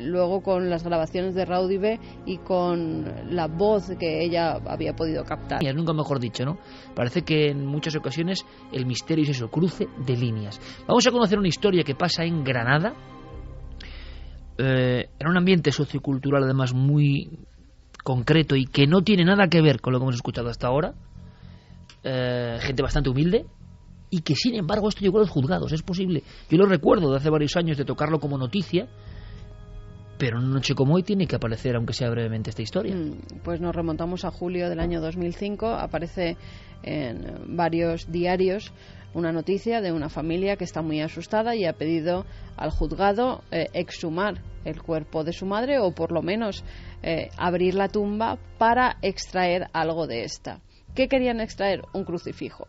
luego con las grabaciones de Raudive y con la voz que ella había podido captar. Y nunca mejor dicho, ¿no? Parece que en muchas ocasiones el misterio es eso, cruce de líneas. Vamos a conocer una historia que pasa en Granada, en un ambiente sociocultural además muy concreto y que no tiene nada que ver con lo que hemos escuchado hasta ahora. Gente bastante humilde, y que sin embargo esto llegó a los juzgados. Es posible, yo lo recuerdo de hace varios años, de tocarlo como noticia, pero en una noche como hoy tiene que aparecer, aunque sea brevemente, esta historia. Pues nos remontamos a julio del año 2005. Aparece en varios diarios una noticia de una familia que está muy asustada y ha pedido al juzgado exhumar el cuerpo de su madre, o por lo menos abrir la tumba para extraer algo de esta. ¿Qué querían extraer? Un crucifijo.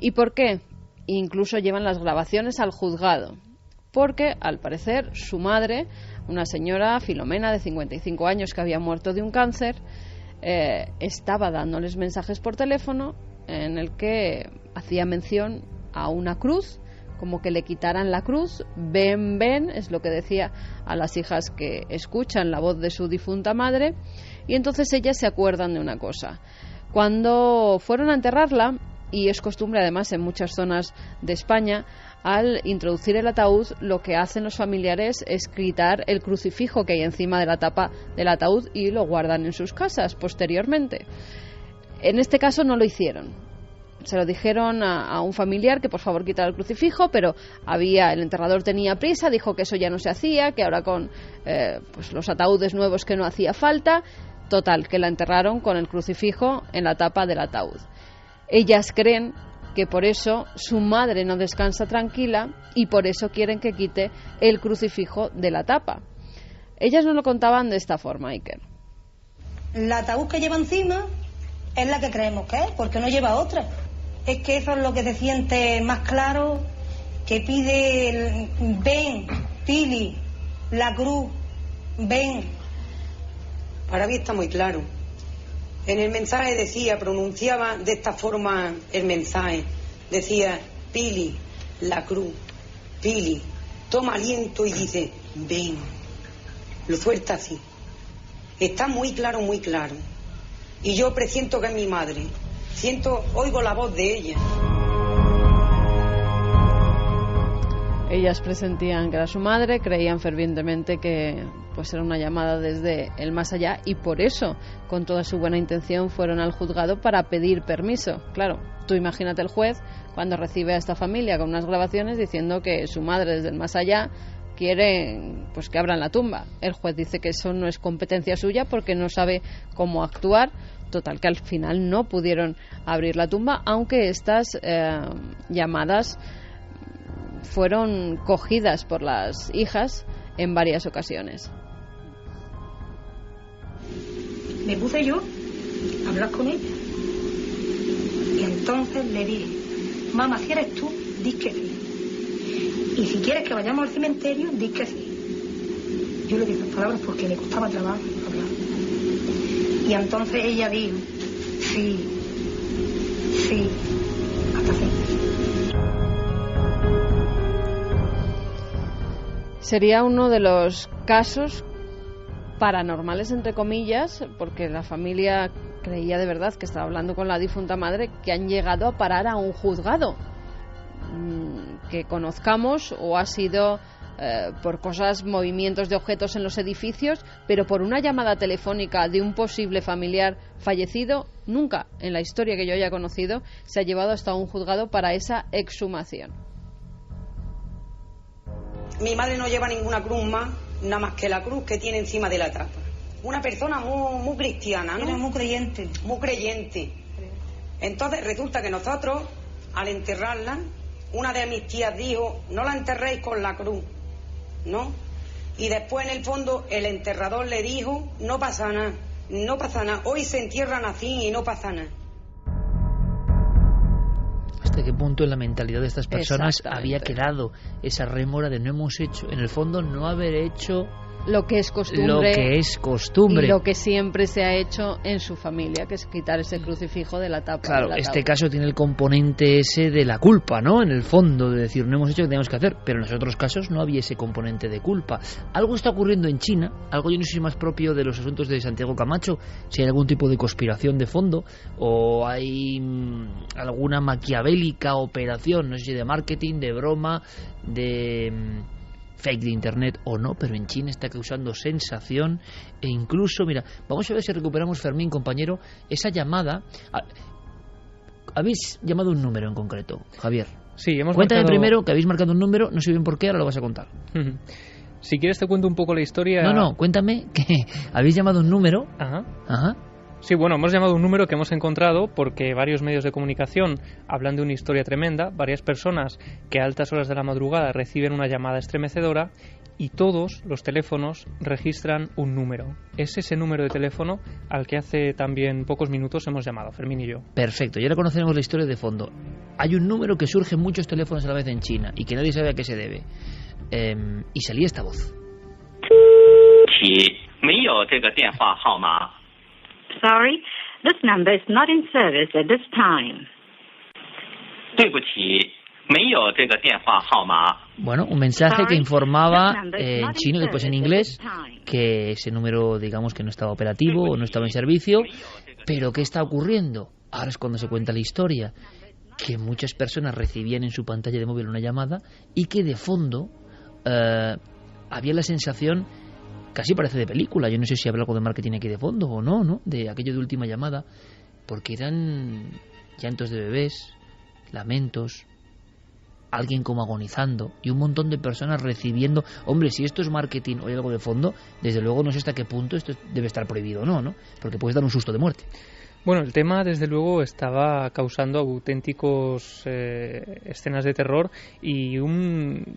¿Y por qué? Incluso llevan las grabaciones al juzgado. Porque, al parecer, su madre, una señora, Filomena, de 55 años, que había muerto de un cáncer, estaba dándoles mensajes por teléfono en el que hacía mención a una cruz, como que le quitaran la cruz. Ven, ven, es lo que decía a las hijas que escuchan la voz de su difunta madre. Y entonces ellas se acuerdan de una cosa. Cuando fueron a enterrarla, y es costumbre además en muchas zonas de España, al introducir el ataúd, lo que hacen los familiares es quitar el crucifijo que hay encima de la tapa del ataúd y lo guardan en sus casas posteriormente. En este caso no lo hicieron. Se lo dijeron a un familiar que por favor quitara el crucifijo, pero el enterrador tenía prisa, dijo que eso ya no se hacía, que ahora con pues los ataúdes nuevos que no hacía falta. Total, que la enterraron con el crucifijo en la tapa del ataúd. Ellas creen que por eso su madre no descansa tranquila y por eso quieren que quite el crucifijo de la tapa. Ellas nos lo contaban de esta forma, Iker. El ataúd que lleva encima es la que creemos que es, porque no lleva otra. Es que eso es lo que se siente más claro, que pide ven, Pili, la cruz, ven. Para mí está muy claro. En el mensaje pronunciaba de esta forma el mensaje. Decía: Pili, la cruz, Pili, toma aliento y dice: ven. Lo suelta así. Está muy claro, muy claro. Y yo presiento que es mi madre. Oigo la voz de ella. Ellas presentían que era su madre, creían fervientemente que pues era una llamada desde el más allá, y por eso, con toda su buena intención, fueron al juzgado para pedir permiso. Claro, tú imagínate el juez cuando recibe a esta familia con unas grabaciones diciendo que su madre desde el más allá quiere pues que abran la tumba. El juez dice que eso no es competencia suya porque no sabe cómo actuar. Total, que al final no pudieron abrir la tumba, aunque estas llamadas fueron cogidas por las hijas en varias ocasiones. Me puse yo a hablar con ella. Y entonces le dije: mamá, si eres tú, di que sí. Y si quieres que vayamos al cementerio, di que sí. Yo le dije las palabras porque le costaba trabajo hablar. Y entonces ella dijo: sí, sí, hasta siempre. Sería uno de los casos paranormales, entre comillas, porque la familia creía de verdad que estaba hablando con la difunta madre, que han llegado a parar a un juzgado. Que conozcamos, o ha sido por cosas, movimientos de objetos en los edificios, pero por una llamada telefónica de un posible familiar fallecido, nunca en la historia que yo haya conocido se ha llevado hasta un juzgado para esa exhumación. Mi madre no lleva ninguna cruz más, nada más que la cruz que tiene encima de la tapa. Una persona muy cristiana, ¿no? Era muy creyente. Muy creyente. Entonces resulta que nosotros, al enterrarla, una de mis tías dijo: no la enterréis con la cruz, ¿no? Y después, en el fondo, el enterrador le dijo: no pasa nada, no pasa nada. Hoy se entierran así y no pasa nada. ¿Hasta qué punto en la mentalidad de estas personas había quedado esa rémora de no hemos hecho, en el fondo, no haber hecho lo que es costumbre y lo que siempre se ha hecho en su familia, que es quitar ese crucifijo de la tapa? Claro, este caso tiene el componente ese de la culpa, ¿no? En el fondo, de decir, no hemos hecho lo que teníamos que hacer, pero en los otros casos no había ese componente de culpa. Algo está ocurriendo en China, algo yo no sé si más propio de los asuntos de Santiago Camacho, si hay algún tipo de conspiración de fondo, o hay alguna maquiavélica operación, no sé si de marketing, de broma, de fake de internet o no, pero en China está causando sensación. E incluso, mira, vamos a ver si recuperamos, Fermín, compañero, esa llamada. Habéis llamado un número en concreto, Javier. Sí, Cuéntame primero que habéis marcado un número, no sé bien por qué, ahora lo vas a contar. Si quieres te cuento un poco la historia. No, cuéntame que habéis llamado un número. Ajá. Sí, bueno, hemos llamado un número que hemos encontrado porque varios medios de comunicación hablan de una historia tremenda, varias personas que a altas horas de la madrugada reciben una llamada estremecedora y todos los teléfonos registran un número. Es ese número de teléfono al que hace también pocos minutos hemos llamado, Fermín y yo. Perfecto, y ahora conoceremos la historia de fondo. Hay un número que surge en muchos teléfonos a la vez en China y que nadie sabe a qué se debe. Y salía esta voz. Sorry, this number is not in service at this time. Bueno, un mensaje que informaba en chino, después en inglés, que ese número, digamos, que no estaba operativo o no estaba en servicio. Pero ¿qué está ocurriendo? Ahora es cuando se cuenta la historia, que muchas personas recibían en su pantalla de móvil una llamada y que de fondo había la sensación, casi parece de película, yo no sé si habrá algo de marketing aquí de fondo o no, de aquello de última llamada, porque eran llantos de bebés, lamentos, alguien como agonizando y un montón de personas recibiendo. Hombre, si esto es marketing o hay algo de fondo, desde luego no sé hasta qué punto esto debe estar prohibido o no, porque puedes dar un susto de muerte. Bueno, el tema desde luego estaba causando auténticos escenas de terror y un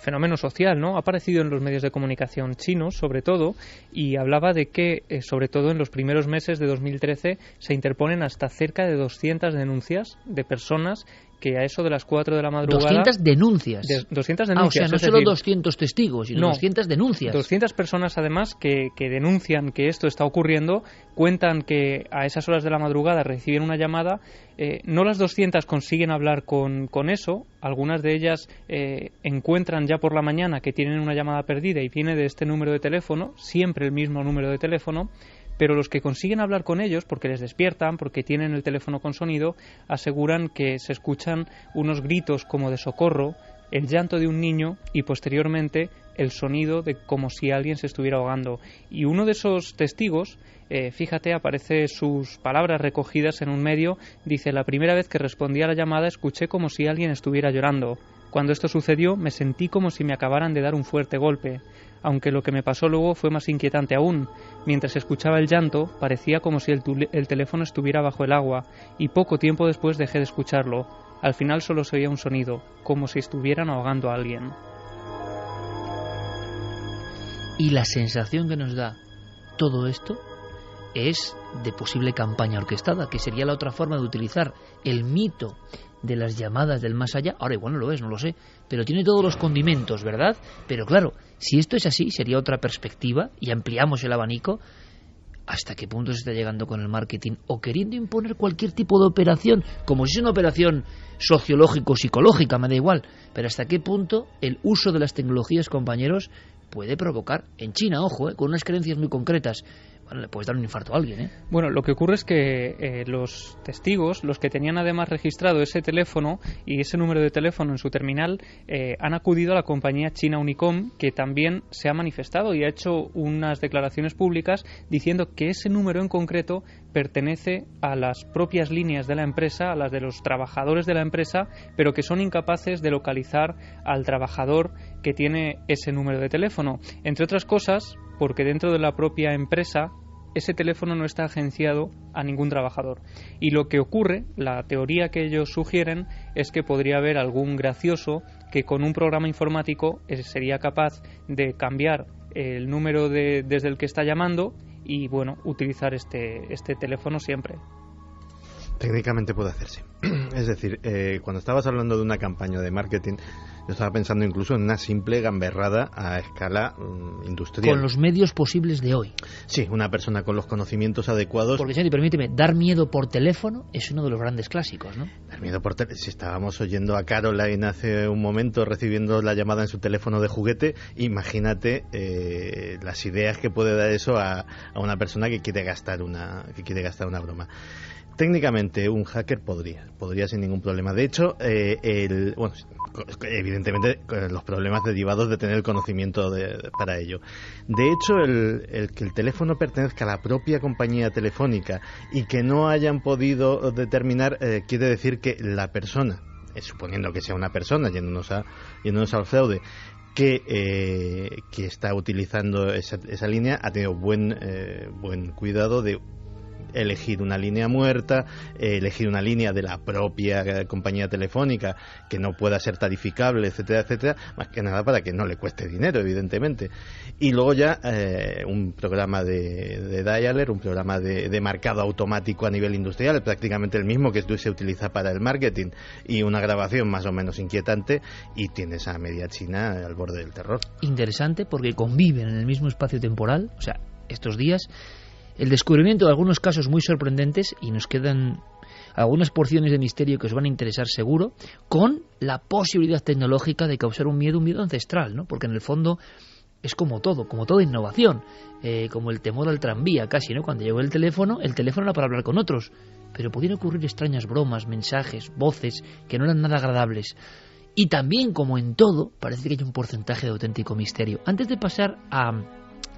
fenómeno social, ¿no? Ha aparecido en los medios de comunicación chinos, sobre todo, y hablaba de que, sobre todo en los primeros meses de 2013, se interponen hasta cerca de 200 denuncias de personas que a eso de las 4 de la madrugada... 200 denuncias. 200 denuncias. O sea, no solo 200 testigos, sino 200 denuncias. 200 personas, además, que denuncian que esto está ocurriendo, cuentan que a esas horas de la madrugada reciben una llamada. No las 200 consiguen hablar con eso. Algunas de ellas encuentran ya por la mañana que tienen una llamada perdida y viene de este número de teléfono, siempre el mismo número de teléfono. Pero los que consiguen hablar con ellos, porque les despiertan, porque tienen el teléfono con sonido, aseguran que se escuchan unos gritos como de socorro, el llanto de un niño y posteriormente el sonido de como si alguien se estuviera ahogando. Y uno de esos testigos, fíjate, aparece sus palabras recogidas en un medio, dice: la primera vez que respondí a la llamada escuché como si alguien estuviera llorando. Cuando esto sucedió me sentí como si me acabaran de dar un fuerte golpe. Aunque lo que me pasó luego fue más inquietante aún. Mientras escuchaba el llanto, parecía como si el teléfono estuviera bajo el agua, y poco tiempo después dejé de escucharlo. al final solo se oía un sonido, como si estuvieran ahogando a alguien. Y la sensación que nos da todo esto es de posible campaña orquestada, que sería la otra forma de utilizar el mito de las llamadas del más allá. Ahora igual no lo es, no lo sé, pero tiene todos los condimentos, ¿verdad? Pero claro, si esto es así, sería otra perspectiva, y ampliamos el abanico. ¿Hasta qué punto se está llegando con el marketing o queriendo imponer cualquier tipo de operación, como si es una operación sociológico-psicológica, me da igual, pero hasta qué punto el uso de las tecnologías, compañeros, puede provocar, en China, ojo, con unas creencias muy concretas, le puedes dar un infarto a alguien, Bueno, lo que ocurre es que los testigos, los que tenían además registrado ese teléfono y ese número de teléfono en su terminal, han acudido a la compañía china Unicom, que también se ha manifestado y ha hecho unas declaraciones públicas diciendo que ese número en concreto pertenece a las propias líneas de la empresa, a las de los trabajadores de la empresa, pero que son incapaces de localizar al trabajador que tiene ese número de teléfono. Entre otras cosas, porque dentro de la propia empresa ese teléfono no está agenciado a ningún trabajador. Y lo que ocurre, la teoría que ellos sugieren, es que podría haber algún gracioso que con un programa informático sería capaz de cambiar el número desde el que está llamando y, bueno, utilizar este teléfono siempre. Técnicamente puede hacerse. Es decir, cuando estabas hablando de una campaña de marketing, yo estaba pensando incluso en una simple gamberrada a escala industrial. Con los medios posibles de hoy. Sí, una persona con los conocimientos adecuados. Porque, Santi, permíteme, dar miedo por teléfono es uno de los grandes clásicos, ¿no? Dar miedo por teléfono. Si estábamos oyendo a Caroline hace un momento recibiendo la llamada en su teléfono de juguete, imagínate las ideas que puede dar eso a una persona que quiere gastar una broma. Técnicamente un hacker podría sin ningún problema. De hecho, evidentemente los problemas derivados de tener el conocimiento para ello. De hecho, el que el teléfono pertenezca a la propia compañía telefónica y que no hayan podido determinar quiere decir que la persona, suponiendo que sea una persona, yéndonos al fraude, que está utilizando esa línea, ha tenido buen cuidado de elegir una línea muerta, elegir una línea de la propia compañía telefónica que no pueda ser tarificable, etcétera, etcétera, más que nada para que no le cueste dinero, evidentemente. Y luego ya un programa de dialer, un programa de marcado automático a nivel industrial, prácticamente el mismo que se utiliza para el marketing, y una grabación más o menos inquietante, y tienes a media China al borde del terror. Interesante, porque conviven en el mismo espacio temporal, o sea, estos días el descubrimiento de algunos casos muy sorprendentes, y nos quedan algunas porciones de misterio que os van a interesar seguro, con la posibilidad tecnológica de causar un miedo ancestral, ¿no? Porque en el fondo es como toda innovación, como el temor al tranvía casi, ¿no? Cuando llegó el teléfono era para hablar con otros, pero podían ocurrir extrañas bromas, mensajes, voces que no eran nada agradables. Y también, como en todo, parece que hay un porcentaje de auténtico misterio. Antes de pasar a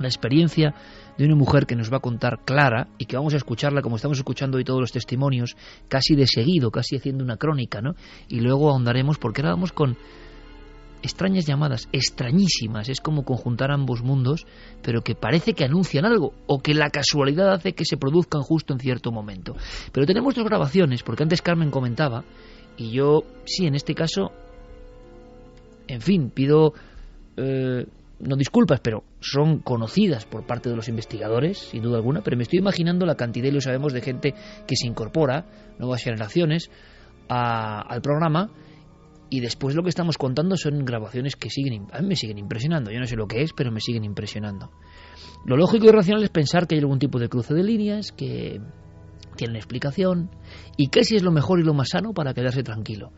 la experiencia de una mujer que nos va a contar Clara, y que vamos a escucharla como estamos escuchando hoy todos los testimonios, casi de seguido, casi haciendo una crónica, ¿no? Y luego ahondaremos, porque ahora vamos con extrañas llamadas, extrañísimas, es como conjuntar ambos mundos, pero que parece que anuncian algo, o que la casualidad hace que se produzcan justo en cierto momento. Pero tenemos dos grabaciones, porque antes Carmen comentaba, y yo, sí, en este caso, en fin, pido no disculpas, pero son conocidas por parte de los investigadores, sin duda alguna, pero me estoy imaginando la cantidad, y lo sabemos, de gente que se incorpora, nuevas generaciones, al programa, y después lo que estamos contando son grabaciones que a mí me siguen impresionando. Yo no sé lo que es, pero me siguen impresionando. Lo lógico y racional es pensar que hay algún tipo de cruce de líneas, que tienen explicación, y casi es lo mejor y lo más sano para quedarse tranquilo.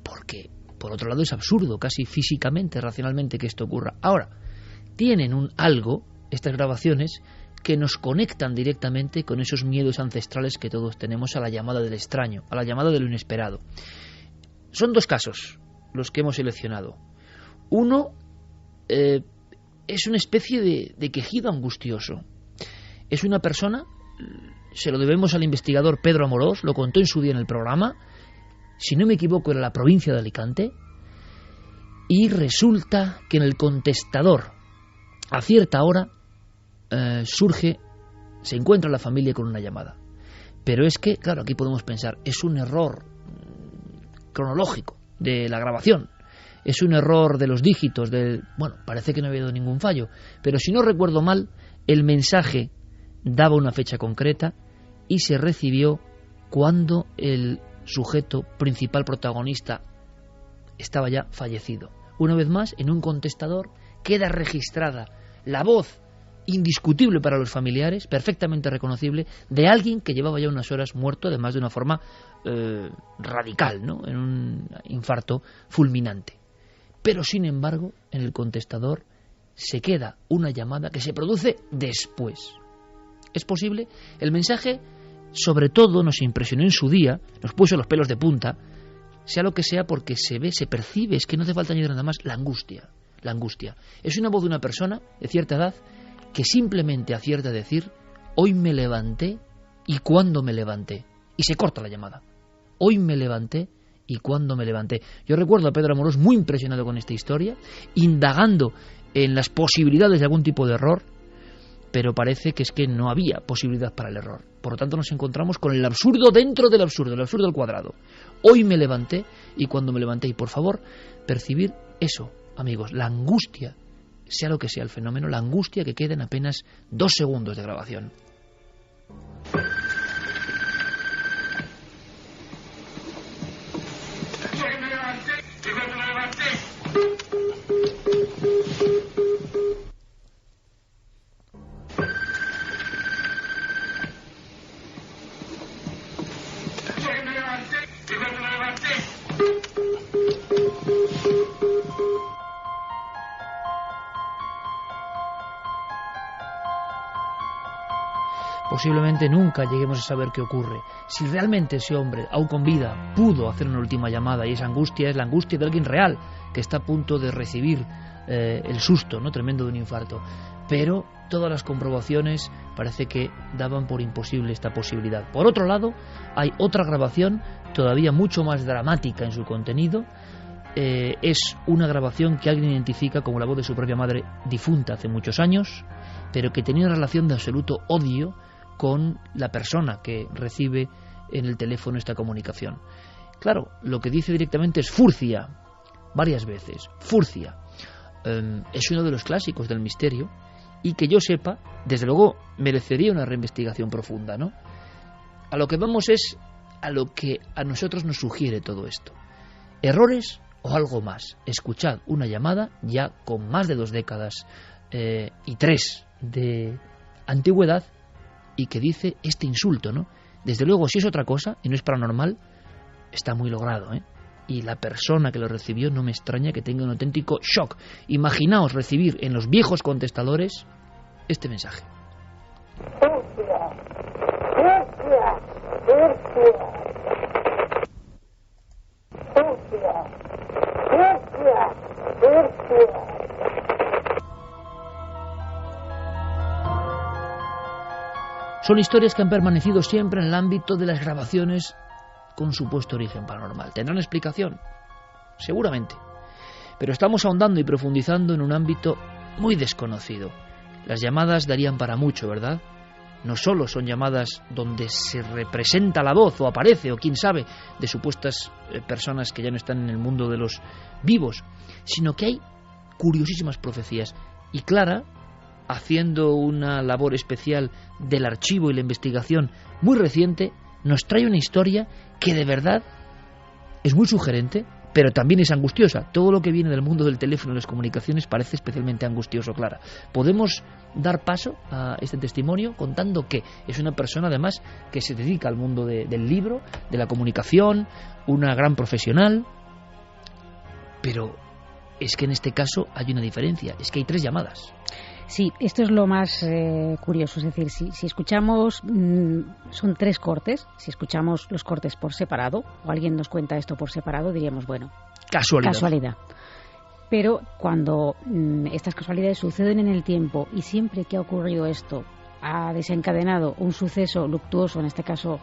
Porque, por otro lado, es absurdo, casi físicamente, racionalmente, que esto ocurra. Ahora, tienen algo, estas grabaciones, que nos conectan directamente con esos miedos ancestrales que todos tenemos a la llamada del extraño, a la llamada de lo inesperado. Son dos casos los que hemos seleccionado. Uno es una especie de quejido angustioso. Es una persona, se lo debemos al investigador Pedro Amorós, lo contó en su día en el programa, si no me equivoco era la provincia de Alicante, y resulta que en el contestador, a cierta hora, se encuentra la familia con una llamada. Pero es que, claro, aquí podemos pensar, es un error cronológico de la grabación. Es un error de los dígitos, bueno, parece que no ha habido ningún fallo, pero si no recuerdo mal, el mensaje daba una fecha concreta y se recibió cuando el sujeto principal protagonista estaba ya fallecido. Una vez más, en un contestador queda registrada la voz indiscutible para los familiares, perfectamente reconocible, de alguien que llevaba ya unas horas muerto, además de una forma radical, ¿no?, en un infarto fulminante. Pero sin embargo, en el contestador se queda una llamada que se produce después. ¿Es posible? El mensaje, sobre todo, nos impresionó en su día, nos puso los pelos de punta, sea lo que sea, porque se ve, se percibe, es que no hace falta añadir nada más, la angustia. La angustia. Es una voz de una persona de cierta edad que simplemente acierta a decir: hoy me levanté y cuándo me levanté. Y se corta la llamada. Hoy me levanté y cuándo me levanté. Yo recuerdo a Pedro Amorós muy impresionado con esta historia, indagando en las posibilidades de algún tipo de error, pero parece que es que no había posibilidad para el error. Por lo tanto nos encontramos con el absurdo dentro del absurdo, el absurdo al cuadrado. Hoy me levanté y cuándo me levanté. Y por favor, percibir eso, amigos, la angustia, sea lo que sea el fenómeno, la angustia que queda en apenas 2 segundos de grabación. Posiblemente nunca lleguemos a saber qué ocurre. Si realmente ese hombre, aún con vida, pudo hacer una última llamada, y esa angustia es la angustia de alguien real, que está a punto de recibir el susto, ¿no?, tremendo de un infarto. Pero todas las comprobaciones parece que daban por imposible esta posibilidad. Por otro lado, hay otra grabación todavía mucho más dramática en su contenido. Es una grabación que alguien identifica como la voz de su propia madre difunta hace muchos años, pero que tenía una relación de absoluto odio con la persona que recibe en el teléfono esta comunicación. Claro, lo que dice directamente es Furcia, varias veces, Furcia. Es uno de los clásicos del misterio y que yo sepa, desde luego merecería una reinvestigación profunda, ¿no? A lo que vamos es a lo que a nosotros nos sugiere todo esto. ¿Errores o algo más? Escuchad una llamada ya con más de 2 décadas y 3 de antigüedad, y que dice este insulto, ¿no? Desde luego, si es otra cosa y no es paranormal, está muy logrado, ¿eh? Y la persona que lo recibió no me extraña que tenga un auténtico shock. Imaginaos recibir en los viejos contestadores este mensaje. Son historias que han permanecido siempre en el ámbito de las grabaciones con supuesto origen paranormal. ¿Tendrán explicación? Seguramente. Pero estamos ahondando y profundizando en un ámbito muy desconocido. Las llamadas darían para mucho, ¿verdad? No solo son llamadas donde se representa la voz o aparece, o quién sabe, de supuestas personas que ya no están en el mundo de los vivos, sino que hay curiosísimas profecías. Y Clara, haciendo una labor especial del archivo y la investigación muy reciente, nos trae una historia que de verdad es muy sugerente, pero también es angustiosa. Todo lo que viene del mundo del teléfono y las comunicaciones parece especialmente angustioso, Clara. Podemos dar paso a este testimonio contando que es una persona, además, que se dedica al mundo del libro, de la comunicación, una gran profesional, pero es que en este caso hay una diferencia, es que hay 3 llamadas. Sí, esto es lo más curioso, es decir, si escuchamos, son 3 cortes, si escuchamos los cortes por separado, o alguien nos cuenta esto por separado, diríamos, bueno, casualidad. Pero cuando estas casualidades suceden en el tiempo y siempre que ha ocurrido esto ha desencadenado un suceso luctuoso, en este caso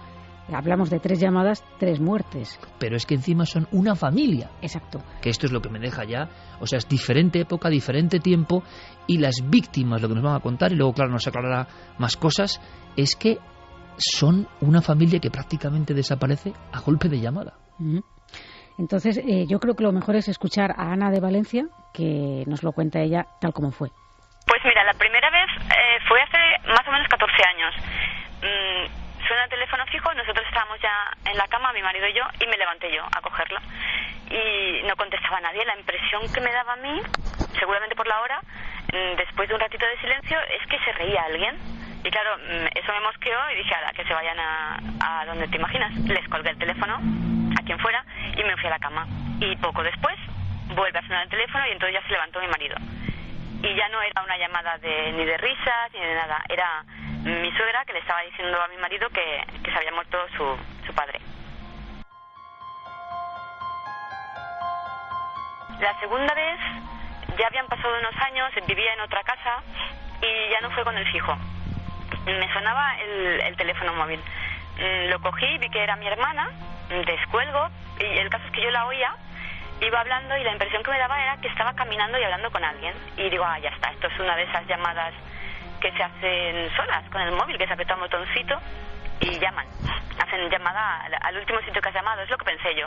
hablamos de 3 llamadas, 3 muertes. Pero es que encima son una familia. Exacto. Que esto es lo que me deja ya, o sea, es diferente época, diferente tiempo, y las víctimas, lo que nos van a contar, y luego, claro, nos aclarará más cosas, es que son una familia que prácticamente desaparece a golpe de llamada. Entonces, yo creo que lo mejor es escuchar a Ana de Valencia, que nos lo cuenta ella tal como fue. Pues mira, la primera vez fue hace más o menos 14 años. Suena el teléfono fijo, nosotros estábamos ya en la cama, mi marido y yo, y me levanté yo a cogerlo. Y no contestaba nadie. La impresión que me daba a mí, seguramente por la hora, después de un ratito de silencio, es que se reía alguien. Y claro, eso me mosqueó y dije, ala, que se vayan a donde te imaginas. Les colgué el teléfono, a quien fuera, y me fui a la cama. Y poco después, vuelve a sonar el teléfono y entonces ya se levantó mi marido. Y ya no era una llamada ni de risas ni de nada, era mi suegra que le estaba diciendo a mi marido que se había muerto su padre. La segunda vez ya habían pasado unos años, vivía en otra casa y ya no fue con el fijo. Me sonaba el teléfono móvil. Lo cogí, vi que era mi hermana, descuelgo y el caso es que yo la oía. Iba hablando y la impresión que me daba era que estaba caminando y hablando con alguien. Y digo, ya está, esto es una de esas llamadas que se hacen solas con el móvil, que se aprieta un botoncito y llaman. Hacen llamada al último sitio que has llamado, es lo que pensé yo.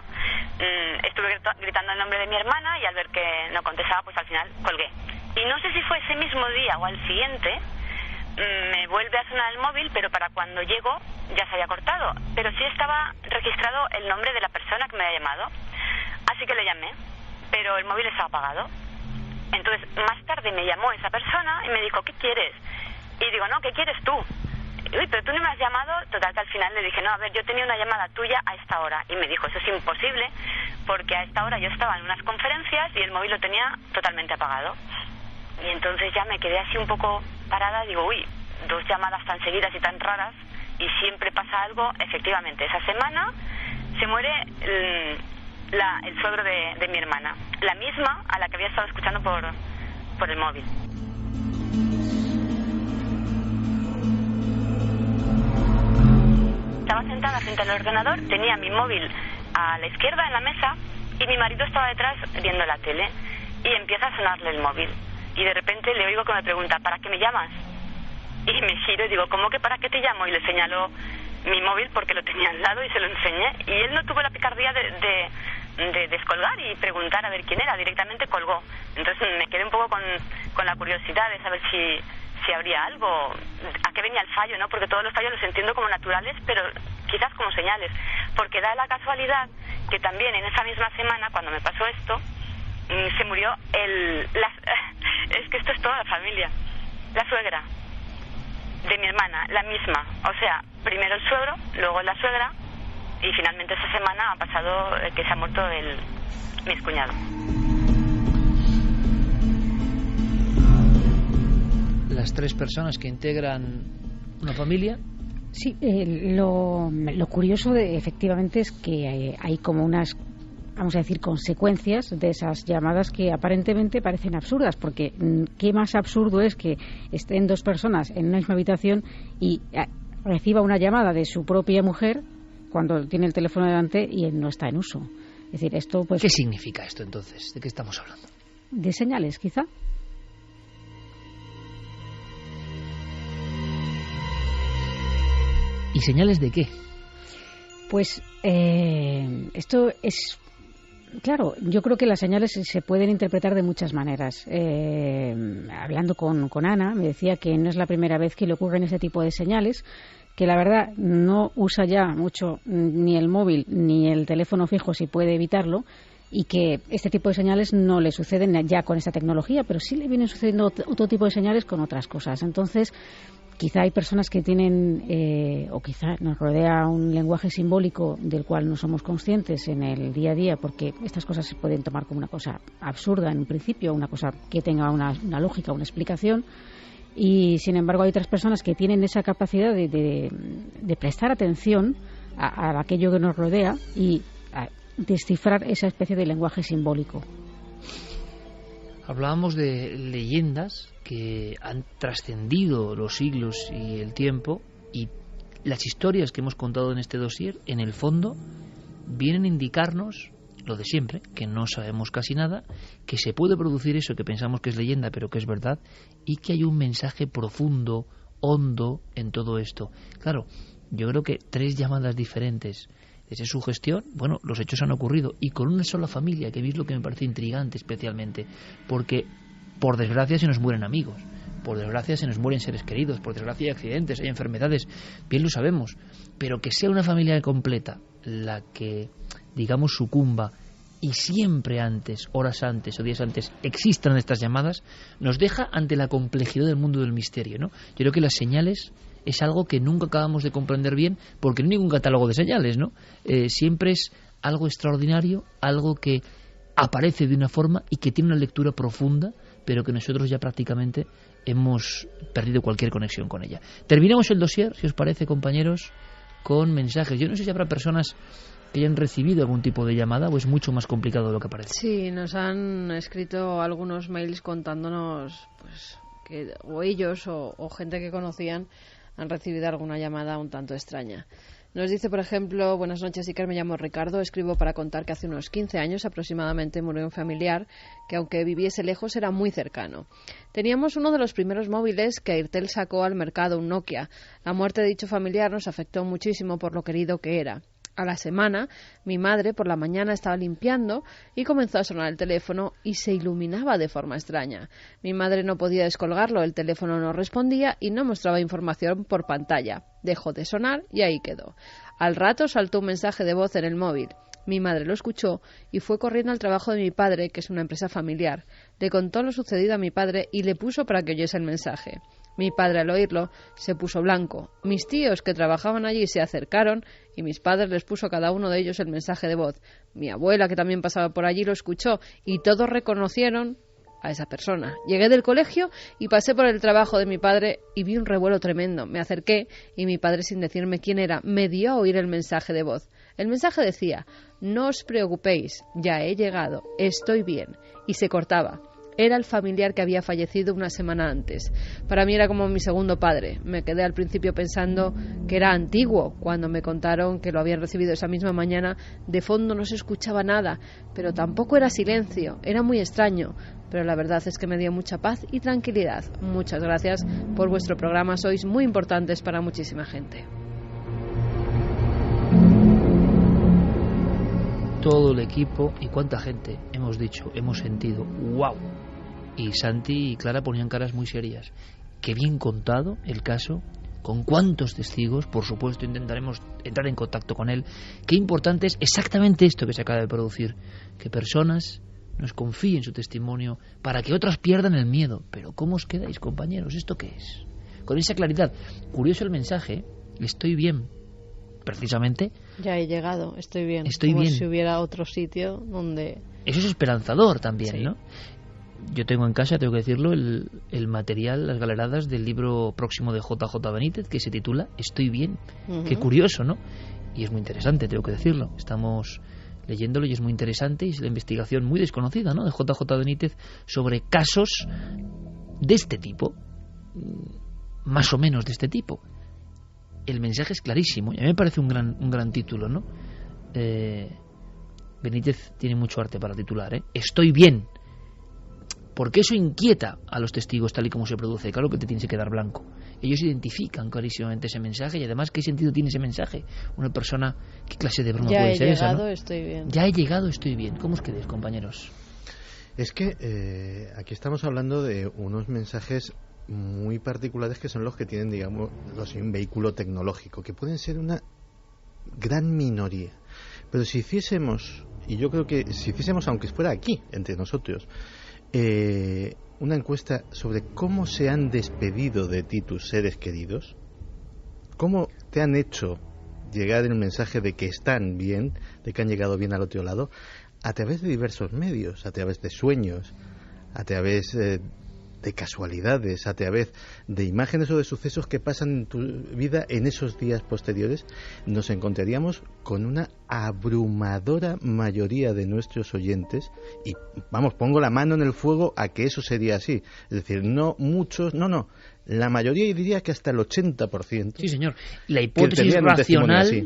Estuve gritando el nombre de mi hermana y al ver que no contestaba, pues al final colgué. Y no sé si fue ese mismo día o al siguiente, me vuelve a sonar el móvil, pero para cuando llego ya se había cortado. Pero sí estaba registrado el nombre de la persona que me había llamado. Así que le llamé, pero el móvil estaba apagado. Entonces, más tarde me llamó esa persona y me dijo, ¿qué quieres? Y digo, no, ¿qué quieres tú? Uy, pero tú no me has llamado. Total, que al final le dije, no, a ver, yo tenía una llamada tuya a esta hora. Y me dijo, eso es imposible, porque a esta hora yo estaba en unas conferencias y el móvil lo tenía totalmente apagado. Y entonces ya me quedé así un poco parada, digo, uy, 2 llamadas tan seguidas y tan raras, y siempre pasa algo. Efectivamente, esa semana se muere el suegro de mi hermana, la misma a la que había estado escuchando por el móvil. Estaba sentada frente al ordenador, tenía mi móvil a la izquierda en la mesa y mi marido estaba detrás viendo la tele y empieza a sonarle el móvil y de repente le oigo que me pregunta, ¿para qué me llamas? Y me giro y digo, ¿cómo que para qué te llamo? Y le señalo mi móvil porque lo tenía al lado y se lo enseñé y él no tuvo la picardía de descolgar y preguntar a ver quién era, directamente colgó. Entonces me quedé un poco con la curiosidad de saber si habría algo, a qué venía el fallo, ¿no? Porque todos los fallos los entiendo como naturales, pero quizás como señales, porque da la casualidad que también en esa misma semana, cuando me pasó esto, se murió es que esto es toda la familia, la suegra de mi hermana, la misma, o sea, primero el suegro, luego la suegra, y finalmente esta semana ha pasado que se ha muerto mi excuñado. Las 3 personas que integran una familia. Sí, lo curioso efectivamente es que hay como unas, vamos a decir, consecuencias de esas llamadas que aparentemente parecen absurdas, porque ¿qué más absurdo es que estén 2 personas en una misma habitación y reciba una llamada de su propia mujer cuando tiene el teléfono delante y él no está en uso? Es decir, esto pues... ¿Qué significa esto entonces? ¿De qué estamos hablando? De señales, quizá. ¿Y señales de qué? Pues esto es... Claro, yo creo que las señales se pueden interpretar de muchas maneras. Hablando con Ana, me decía que no es la primera vez que le ocurren ese tipo de señales, que la verdad no usa ya mucho ni el móvil ni el teléfono fijo si puede evitarlo, y que este tipo de señales no le suceden ya con esta tecnología, pero sí le vienen sucediendo otro tipo de señales con otras cosas. Entonces, quizá hay personas que tienen, o quizá nos rodea un lenguaje simbólico del cual no somos conscientes en el día a día, porque estas cosas se pueden tomar como una cosa absurda en un principio, una cosa que tenga una lógica, una explicación, y sin embargo hay otras personas que tienen esa capacidad de prestar atención a aquello que nos rodea y a descifrar esa especie de lenguaje simbólico. Hablábamos de leyendas que han trascendido los siglos y el tiempo, y las historias que hemos contado en este dossier, en el fondo, vienen a indicarnos lo de siempre, que no sabemos casi nada, que se puede producir eso que pensamos que es leyenda, pero que es verdad, y que hay un mensaje profundo, hondo en todo esto. Claro, yo creo que 3 llamadas diferentes desde su gestión, bueno, los hechos han ocurrido, y con una sola familia, que es lo que me parece intrigante especialmente, porque por desgracia se nos mueren amigos, por desgracia se nos mueren seres queridos, por desgracia hay accidentes, hay enfermedades, bien lo sabemos, pero que sea una familia completa la que, digamos, sucumba, y siempre antes, horas antes o días antes, existan estas llamadas, nos deja ante la complejidad del mundo del misterio, ¿no? Yo creo que las señales es algo que nunca acabamos de comprender bien, porque no hay ningún catálogo de señales, ¿no? Siempre es algo extraordinario, algo que aparece de una forma y que tiene una lectura profunda, pero que nosotros ya prácticamente hemos perdido cualquier conexión con ella. Terminamos el dossier, si os parece, compañeros, con mensajes. Yo no sé si habrá personas que hayan recibido algún tipo de llamada, o es mucho más complicado de lo que parece. Sí, nos han escrito algunos mails contándonos pues que o ellos o gente que conocían han recibido alguna llamada un tanto extraña. Nos dice, por ejemplo: buenas noches, Iker, me llamo Ricardo, escribo para contar que hace unos 15 años aproximadamente murió un familiar que, aunque viviese lejos, era muy cercano. Teníamos uno de los primeros móviles que Airtel sacó al mercado, un Nokia. La muerte de dicho familiar nos afectó muchísimo por lo querido que era. A la semana, mi madre por la mañana estaba limpiando y comenzó a sonar el teléfono y se iluminaba de forma extraña. Mi madre no podía descolgarlo, el teléfono no respondía y no mostraba información por pantalla. Dejó de sonar y ahí quedó. Al rato saltó un mensaje de voz en el móvil. Mi madre lo escuchó y fue corriendo al trabajo de mi padre, que es una empresa familiar. Le contó lo sucedido a mi padre y le puso para que oyese el mensaje. Mi padre, al oírlo, se puso blanco. Mis tíos que trabajaban allí se acercaron y mis padres les puso a cada uno de ellos el mensaje de voz. Mi abuela, que también pasaba por allí, lo escuchó y todos reconocieron a esa persona. Llegué del colegio y pasé por el trabajo de mi padre y vi un revuelo tremendo. Me acerqué y mi padre, sin decirme quién era, me dio a oír el mensaje de voz. El mensaje decía: no os preocupéis, ya he llegado, estoy bien. Y se cortaba. Era el familiar que había fallecido una semana antes. Para mí era como mi segundo padre. Me quedé al principio pensando que era antiguo. Cuando me contaron que lo habían recibido esa misma mañana, de fondo no se escuchaba nada, pero tampoco era silencio. Era muy extraño, pero la verdad es que me dio mucha paz y tranquilidad. Muchas gracias por vuestro programa. Sois muy importantes para muchísima gente. Todo el equipo y cuánta gente hemos dicho, hemos sentido, ¡wow! Y Santi y Clara ponían caras muy serias. Qué bien contado el caso, con cuántos testigos, por supuesto intentaremos entrar en contacto con él. Qué importante es exactamente esto que se acaba de producir, que personas nos confíen su testimonio para que otras pierdan el miedo. Pero ¿cómo os quedáis, compañeros? ¿Esto qué es? Con esa claridad. Curioso el mensaje, estoy bien. Precisamente. Ya he llegado, estoy bien. Estoy como bien. Si hubiera otro sitio donde... Eso es esperanzador también, sí. ¿no? Yo tengo en casa, tengo que decirlo, el material, las galeradas del libro próximo de JJ Benítez, que se titula Estoy bien. Qué curioso, ¿no? Y es muy interesante, tengo que decirlo. Estamos leyéndolo y es muy interesante, y es la investigación muy desconocida, ¿no?, de JJ Benítez sobre casos de este tipo, más o menos de este tipo. El mensaje es clarísimo y a mí me parece un gran título, ¿no? Benítez tiene mucho arte para titular, ¿eh? Estoy bien, porque eso inquieta a los testigos tal y como se produce. Claro que te tienes que quedar blanco. Ellos identifican clarísimamente ese mensaje y además ¿qué sentido tiene ese mensaje? Una persona, ¿qué clase de broma puede ser esa, ¿no? Estoy bien. Ya he llegado, estoy bien. ¿Cómo os quedáis, compañeros? Es que aquí estamos hablando de unos mensajes muy particulares que son los que tienen, digamos, un vehículo tecnológico, que pueden ser una gran minoría. Pero si hiciésemos, y yo creo que si hiciésemos, aunque fuera aquí, entre nosotros, una encuesta sobre cómo se han despedido de ti tus seres queridos, cómo te han hecho llegar el mensaje de que están bien, de que han llegado bien al otro lado, a través de diversos medios, a través de sueños, a través de casualidades, a través de imágenes o de sucesos que pasan en tu vida en esos días posteriores, nos encontraríamos con una abrumadora mayoría de nuestros oyentes, y vamos, pongo la mano en el fuego a que eso sería así. Es decir, no muchos, no, la mayoría, y diría que hasta el 80%. Sí, señor. La hipótesis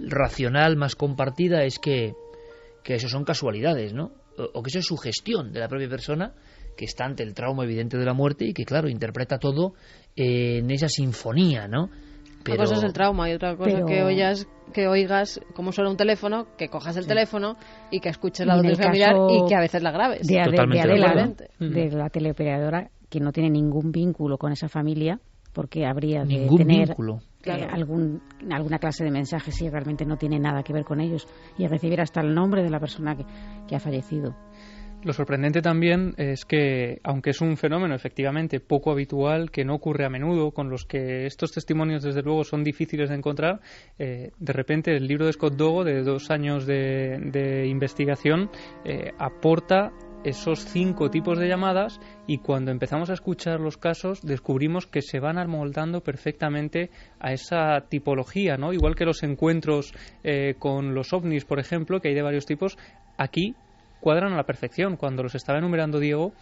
racional más compartida es que eso son casualidades, ¿no? O que eso es sugestión de la propia persona, que está ante el trauma evidente de la muerte y que, claro, interpreta todo en esa sinfonía, ¿no?, Pero... Una cosa es el trauma y otra cosa que oigas cómo suena un teléfono, que cojas el teléfono y que escuches la voz del familiar y que a veces la grabes. De Adela, de la teleoperadora, que no tiene ningún vínculo con esa familia, porque habría de tener alguna clase de mensaje si realmente no tiene nada que ver con ellos, y recibir hasta el nombre de la persona que ha fallecido. Lo sorprendente también es que, aunque es un fenómeno efectivamente poco habitual, que no ocurre a menudo, con los que estos testimonios desde luego son difíciles de encontrar, de repente el libro de Scott Dogo, de 2 años de investigación, aporta esos 5 tipos de llamadas, y cuando empezamos a escuchar los casos descubrimos que se van amoldando perfectamente a esa tipología, ¿no? Igual que los encuentros con los ovnis, por ejemplo, que hay de varios tipos, aquí cuadran a la perfección. Cuando los estaba enumerando Diego,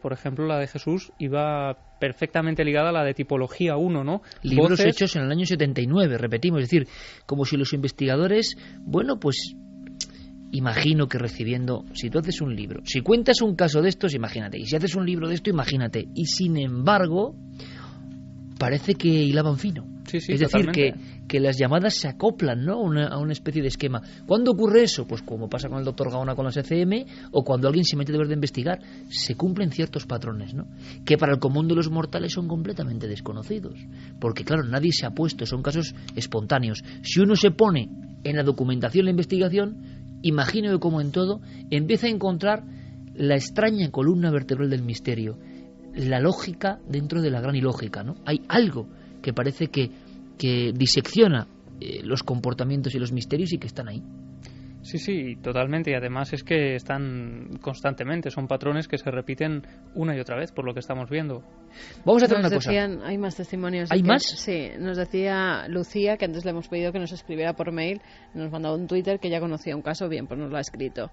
por ejemplo, la de Jesús iba perfectamente ligada a la de tipología 1, ¿no? Libros hechos en el año 79, repetimos, es decir, como si los investigadores, bueno, pues imagino que recibiendo, si tú haces un libro, si cuentas un caso de estos, imagínate, y si haces un libro de esto, imagínate, y sin embargo parece que hilaban fino. Sí, es decir, que las llamadas se acoplan, ¿no?, a una especie de esquema. ¿Cuándo ocurre eso? Pues como pasa con el doctor Gaona con las ECM, o cuando alguien se mete de verdad a investigar, se cumplen ciertos patrones, ¿no?, que para el común de los mortales son completamente desconocidos. Porque claro, nadie se ha puesto, son casos espontáneos. Si uno se pone en la documentación, la investigación, imagino que como en todo, empieza a encontrar la extraña columna vertebral del misterio, la lógica dentro de la gran ilógica, ¿no? Hay algo que parece que disecciona los comportamientos y los misterios y que están ahí. Sí, totalmente, y además es que están constantemente, son patrones que se repiten una y otra vez, por lo que estamos viendo. Vamos a hacer una cosa. Hay más testimonios. ¿Hay más? Sí, nos decía Lucía, que antes le hemos pedido que nos escribiera por mail, nos mandaba un Twitter que ya conocía un caso, bien, pues nos lo ha escrito.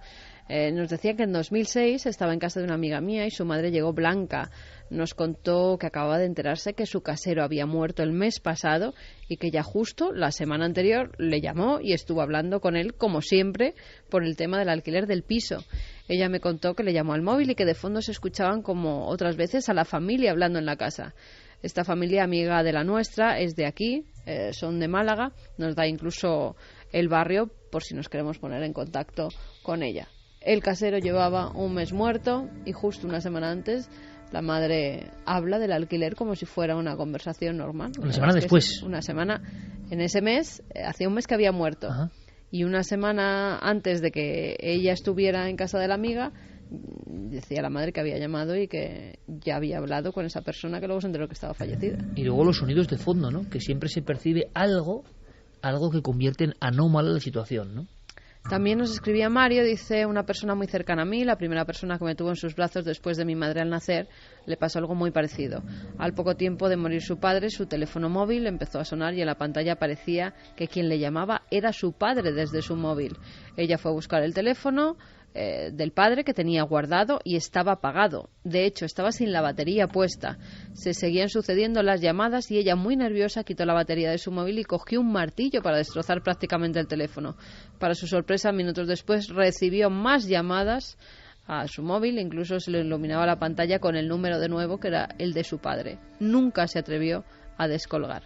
Nos decía que en 2006 estaba en casa de una amiga mía y su madre llegó blanca. Nos contó que acababa de enterarse que su casero había muerto el mes pasado y que ya justo la semana anterior le llamó y estuvo hablando con él, como siempre, por el tema del alquiler del piso. Ella me contó que le llamó al móvil y que de fondo se escuchaban, como otras veces, a la familia hablando en la casa. Esta familia, amiga de la nuestra, es de aquí, son de Málaga, nos da incluso el barrio por si nos queremos poner en contacto con ella. El casero llevaba un mes muerto y justo una semana antes la madre habla del alquiler como si fuera una conversación normal. Una semana después. Una semana. En ese mes, hacía un mes que había muerto. Ajá. Y una semana antes de que ella estuviera en casa de la amiga, decía la madre que había llamado y que ya había hablado con esa persona, que luego se enteró que estaba fallecida. Y luego los sonidos de fondo, ¿no?, que siempre se percibe algo que convierte en anómala la situación, ¿no? También nos escribía Mario, dice: una persona muy cercana a mí, la primera persona que me tuvo en sus brazos después de mi madre al nacer, le pasó algo muy parecido. Al poco tiempo de morir su padre, su teléfono móvil empezó a sonar y en la pantalla parecía que quien le llamaba era su padre desde su móvil. Ella fue a buscar el teléfono del padre que tenía guardado y estaba apagado. De hecho, estaba sin la batería puesta. Se seguían sucediendo las llamadas y ella, muy nerviosa, quitó la batería de su móvil y cogió un martillo para destrozar prácticamente el teléfono. Para su sorpresa, minutos después recibió más llamadas a su móvil, incluso se le iluminaba la pantalla con el número de nuevo, que era el de su padre. Nunca se atrevió a descolgar.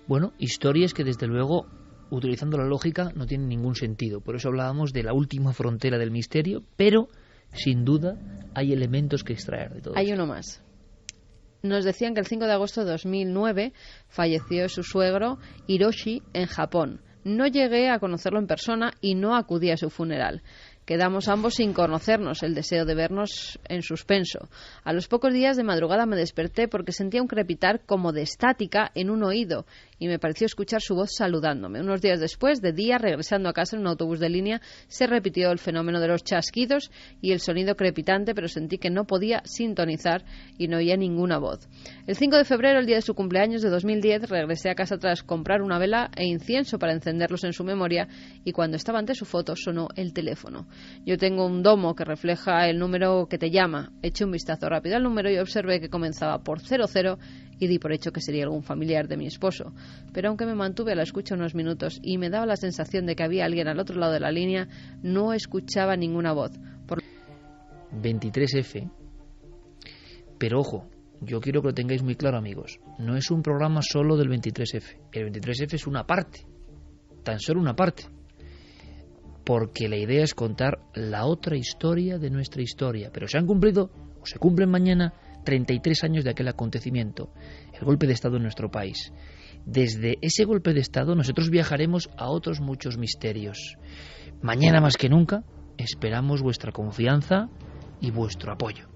Bueno, historias que desde luego, utilizando la lógica, no tienen ningún sentido. Por eso hablábamos de la última frontera del misterio, pero sin duda hay elementos que extraer de todo Hay esto. Uno más. Nos decían que el 5 de agosto de 2009 falleció su suegro Hiroshi en Japón. No llegué a conocerlo en persona y no acudí a su funeral. Quedamos ambos sin conocernos, el deseo de vernos en suspenso. A los pocos días de madrugada me desperté porque sentía un crepitar como de estática en un oído y me pareció escuchar su voz saludándome. Unos días después, de día, regresando a casa en un autobús de línea, se repitió el fenómeno de los chasquidos y el sonido crepitante, pero sentí que no podía sintonizar y no oía ninguna voz. El 5 de febrero, el día de su cumpleaños de 2010, regresé a casa tras comprar una vela e incienso para encenderlos en su memoria y cuando estaba ante su foto sonó el teléfono. Yo tengo un domo que refleja el número que te llama. Eché un vistazo rápido al número y observé que comenzaba por 00 y di por hecho que sería algún familiar de mi esposo. Pero aunque me mantuve a la escucha unos minutos y me daba la sensación de que había alguien al otro lado de la línea, no escuchaba ninguna voz. 23F. Pero ojo, yo quiero que lo tengáis muy claro, amigos, no es un programa solo del 23F. El 23F es una parte, tan solo una parte, porque la idea es contar la otra historia de nuestra historia. Pero se han cumplido, o se cumplen mañana, 33 años de aquel acontecimiento, el golpe de Estado en nuestro país. Desde ese golpe de Estado nosotros viajaremos a otros muchos misterios. Mañana más que nunca esperamos vuestra confianza y vuestro apoyo.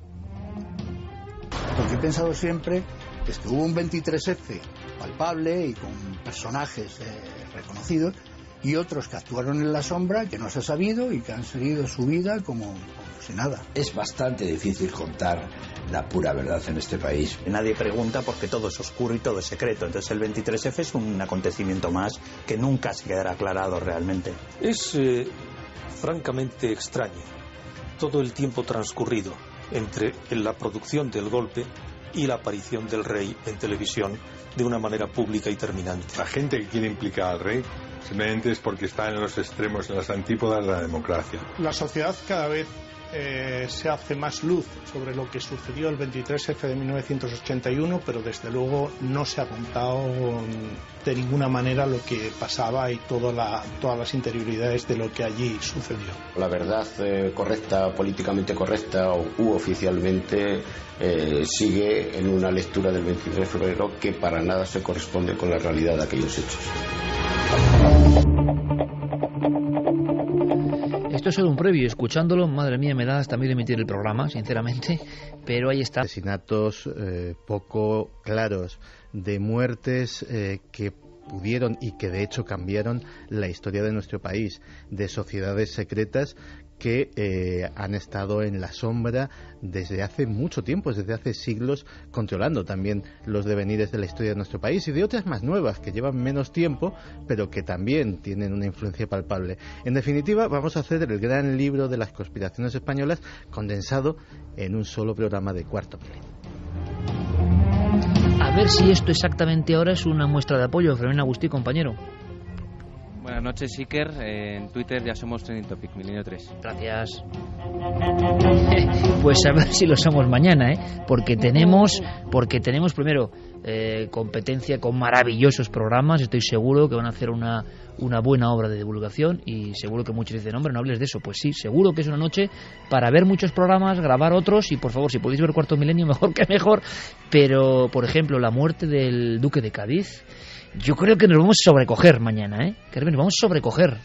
Lo que he pensado siempre es que hubo un 23F palpable y con personajes reconocidos, y otros que actuaron en la sombra, que no se ha sabido y que han seguido su vida como si nada. Es bastante difícil contar la pura verdad en este país. Nadie pregunta porque todo es oscuro y todo es secreto. Entonces el 23F es un acontecimiento más que nunca se quedará aclarado realmente. Es francamente extraño todo el tiempo transcurrido entre la producción del golpe y la aparición del rey en televisión de una manera pública y terminante. La gente que quiere implicar al rey simplemente es porque está en los extremos, en las antípodas de la democracia. La sociedad cada vez se hace más luz sobre lo que sucedió el 23F de 1981, pero desde luego no se ha contado de ninguna manera lo que pasaba y todas las interioridades de lo que allí sucedió. La verdad correcta, políticamente correcta u oficialmente sigue en una lectura del 23 de febrero que para nada se corresponde con la realidad de aquellos hechos. Esto es solo un previo, escuchándolo, madre mía, me da hasta miedo emitir el programa, sinceramente, pero ahí está. Asesinatos poco claros, de muertes que pudieron y que de hecho cambiaron la historia de nuestro país, de sociedades secretas que han estado en la sombra desde hace mucho tiempo, desde hace siglos, controlando también los devenires de la historia de nuestro país, y de otras más nuevas que llevan menos tiempo pero que también tienen una influencia palpable. En definitiva, vamos a hacer el gran libro de las conspiraciones españolas condensado en un solo programa de Cuarto Milenio. A ver si esto exactamente ahora es una muestra de apoyo. Fermín Agustí, compañero. Buenas noches, Iker. En Twitter ya somos Trending Topic, Milenio 3. Gracias. Pues a ver si lo somos mañana, porque tenemos primero competencia con maravillosos programas. Estoy seguro que van a hacer una buena obra de divulgación, y seguro que muchos dicen, hombre, no hables de eso. Pues sí, seguro que es una noche para ver muchos programas, grabar otros, y por favor, si podéis ver Cuarto Milenio, mejor que mejor. Pero, por ejemplo, la muerte del duque de Cádiz, yo creo que nos vamos a sobrecoger mañana, Carmen, nos vamos a sobrecoger.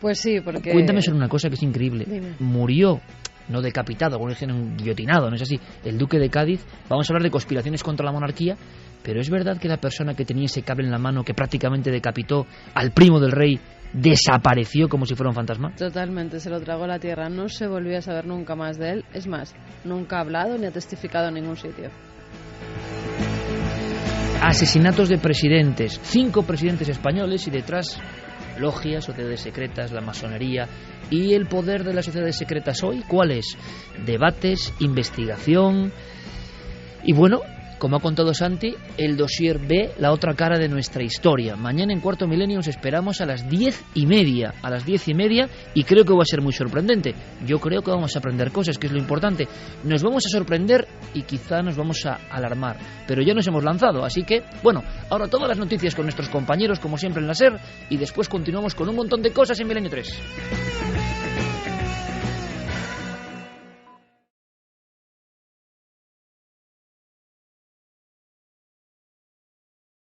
Pues sí, porque... Cuéntame sobre una cosa que es increíble. Dime. Murió, no decapitado, algunos dicen guillotinado, no es así, el duque de Cádiz. Vamos a hablar de conspiraciones contra la monarquía, pero es verdad que la persona que tenía ese cable en la mano, que prácticamente decapitó al primo del rey, desapareció como si fuera un fantasma. Totalmente, se lo tragó la tierra, no se volvió a saber nunca más de él. Es más, nunca ha hablado ni ha testificado en ningún sitio. Asesinatos de presidentes, 5 presidentes españoles, y detrás logias, sociedades secretas, la masonería. ¿Y el poder de las sociedades secretas hoy cuál es? Debates, investigación. Y bueno, como ha contado Santi, el dossier B, la otra cara de nuestra historia. Mañana en Cuarto Milenio os esperamos a las 10:30. A las 10:30, y creo que va a ser muy sorprendente. Yo creo que vamos a aprender cosas, que es lo importante. Nos vamos a sorprender y quizá nos vamos a alarmar. Pero ya nos hemos lanzado, así que, bueno, ahora todas las noticias con nuestros compañeros, como siempre en la SER, y después continuamos con un montón de cosas en Milenio 3.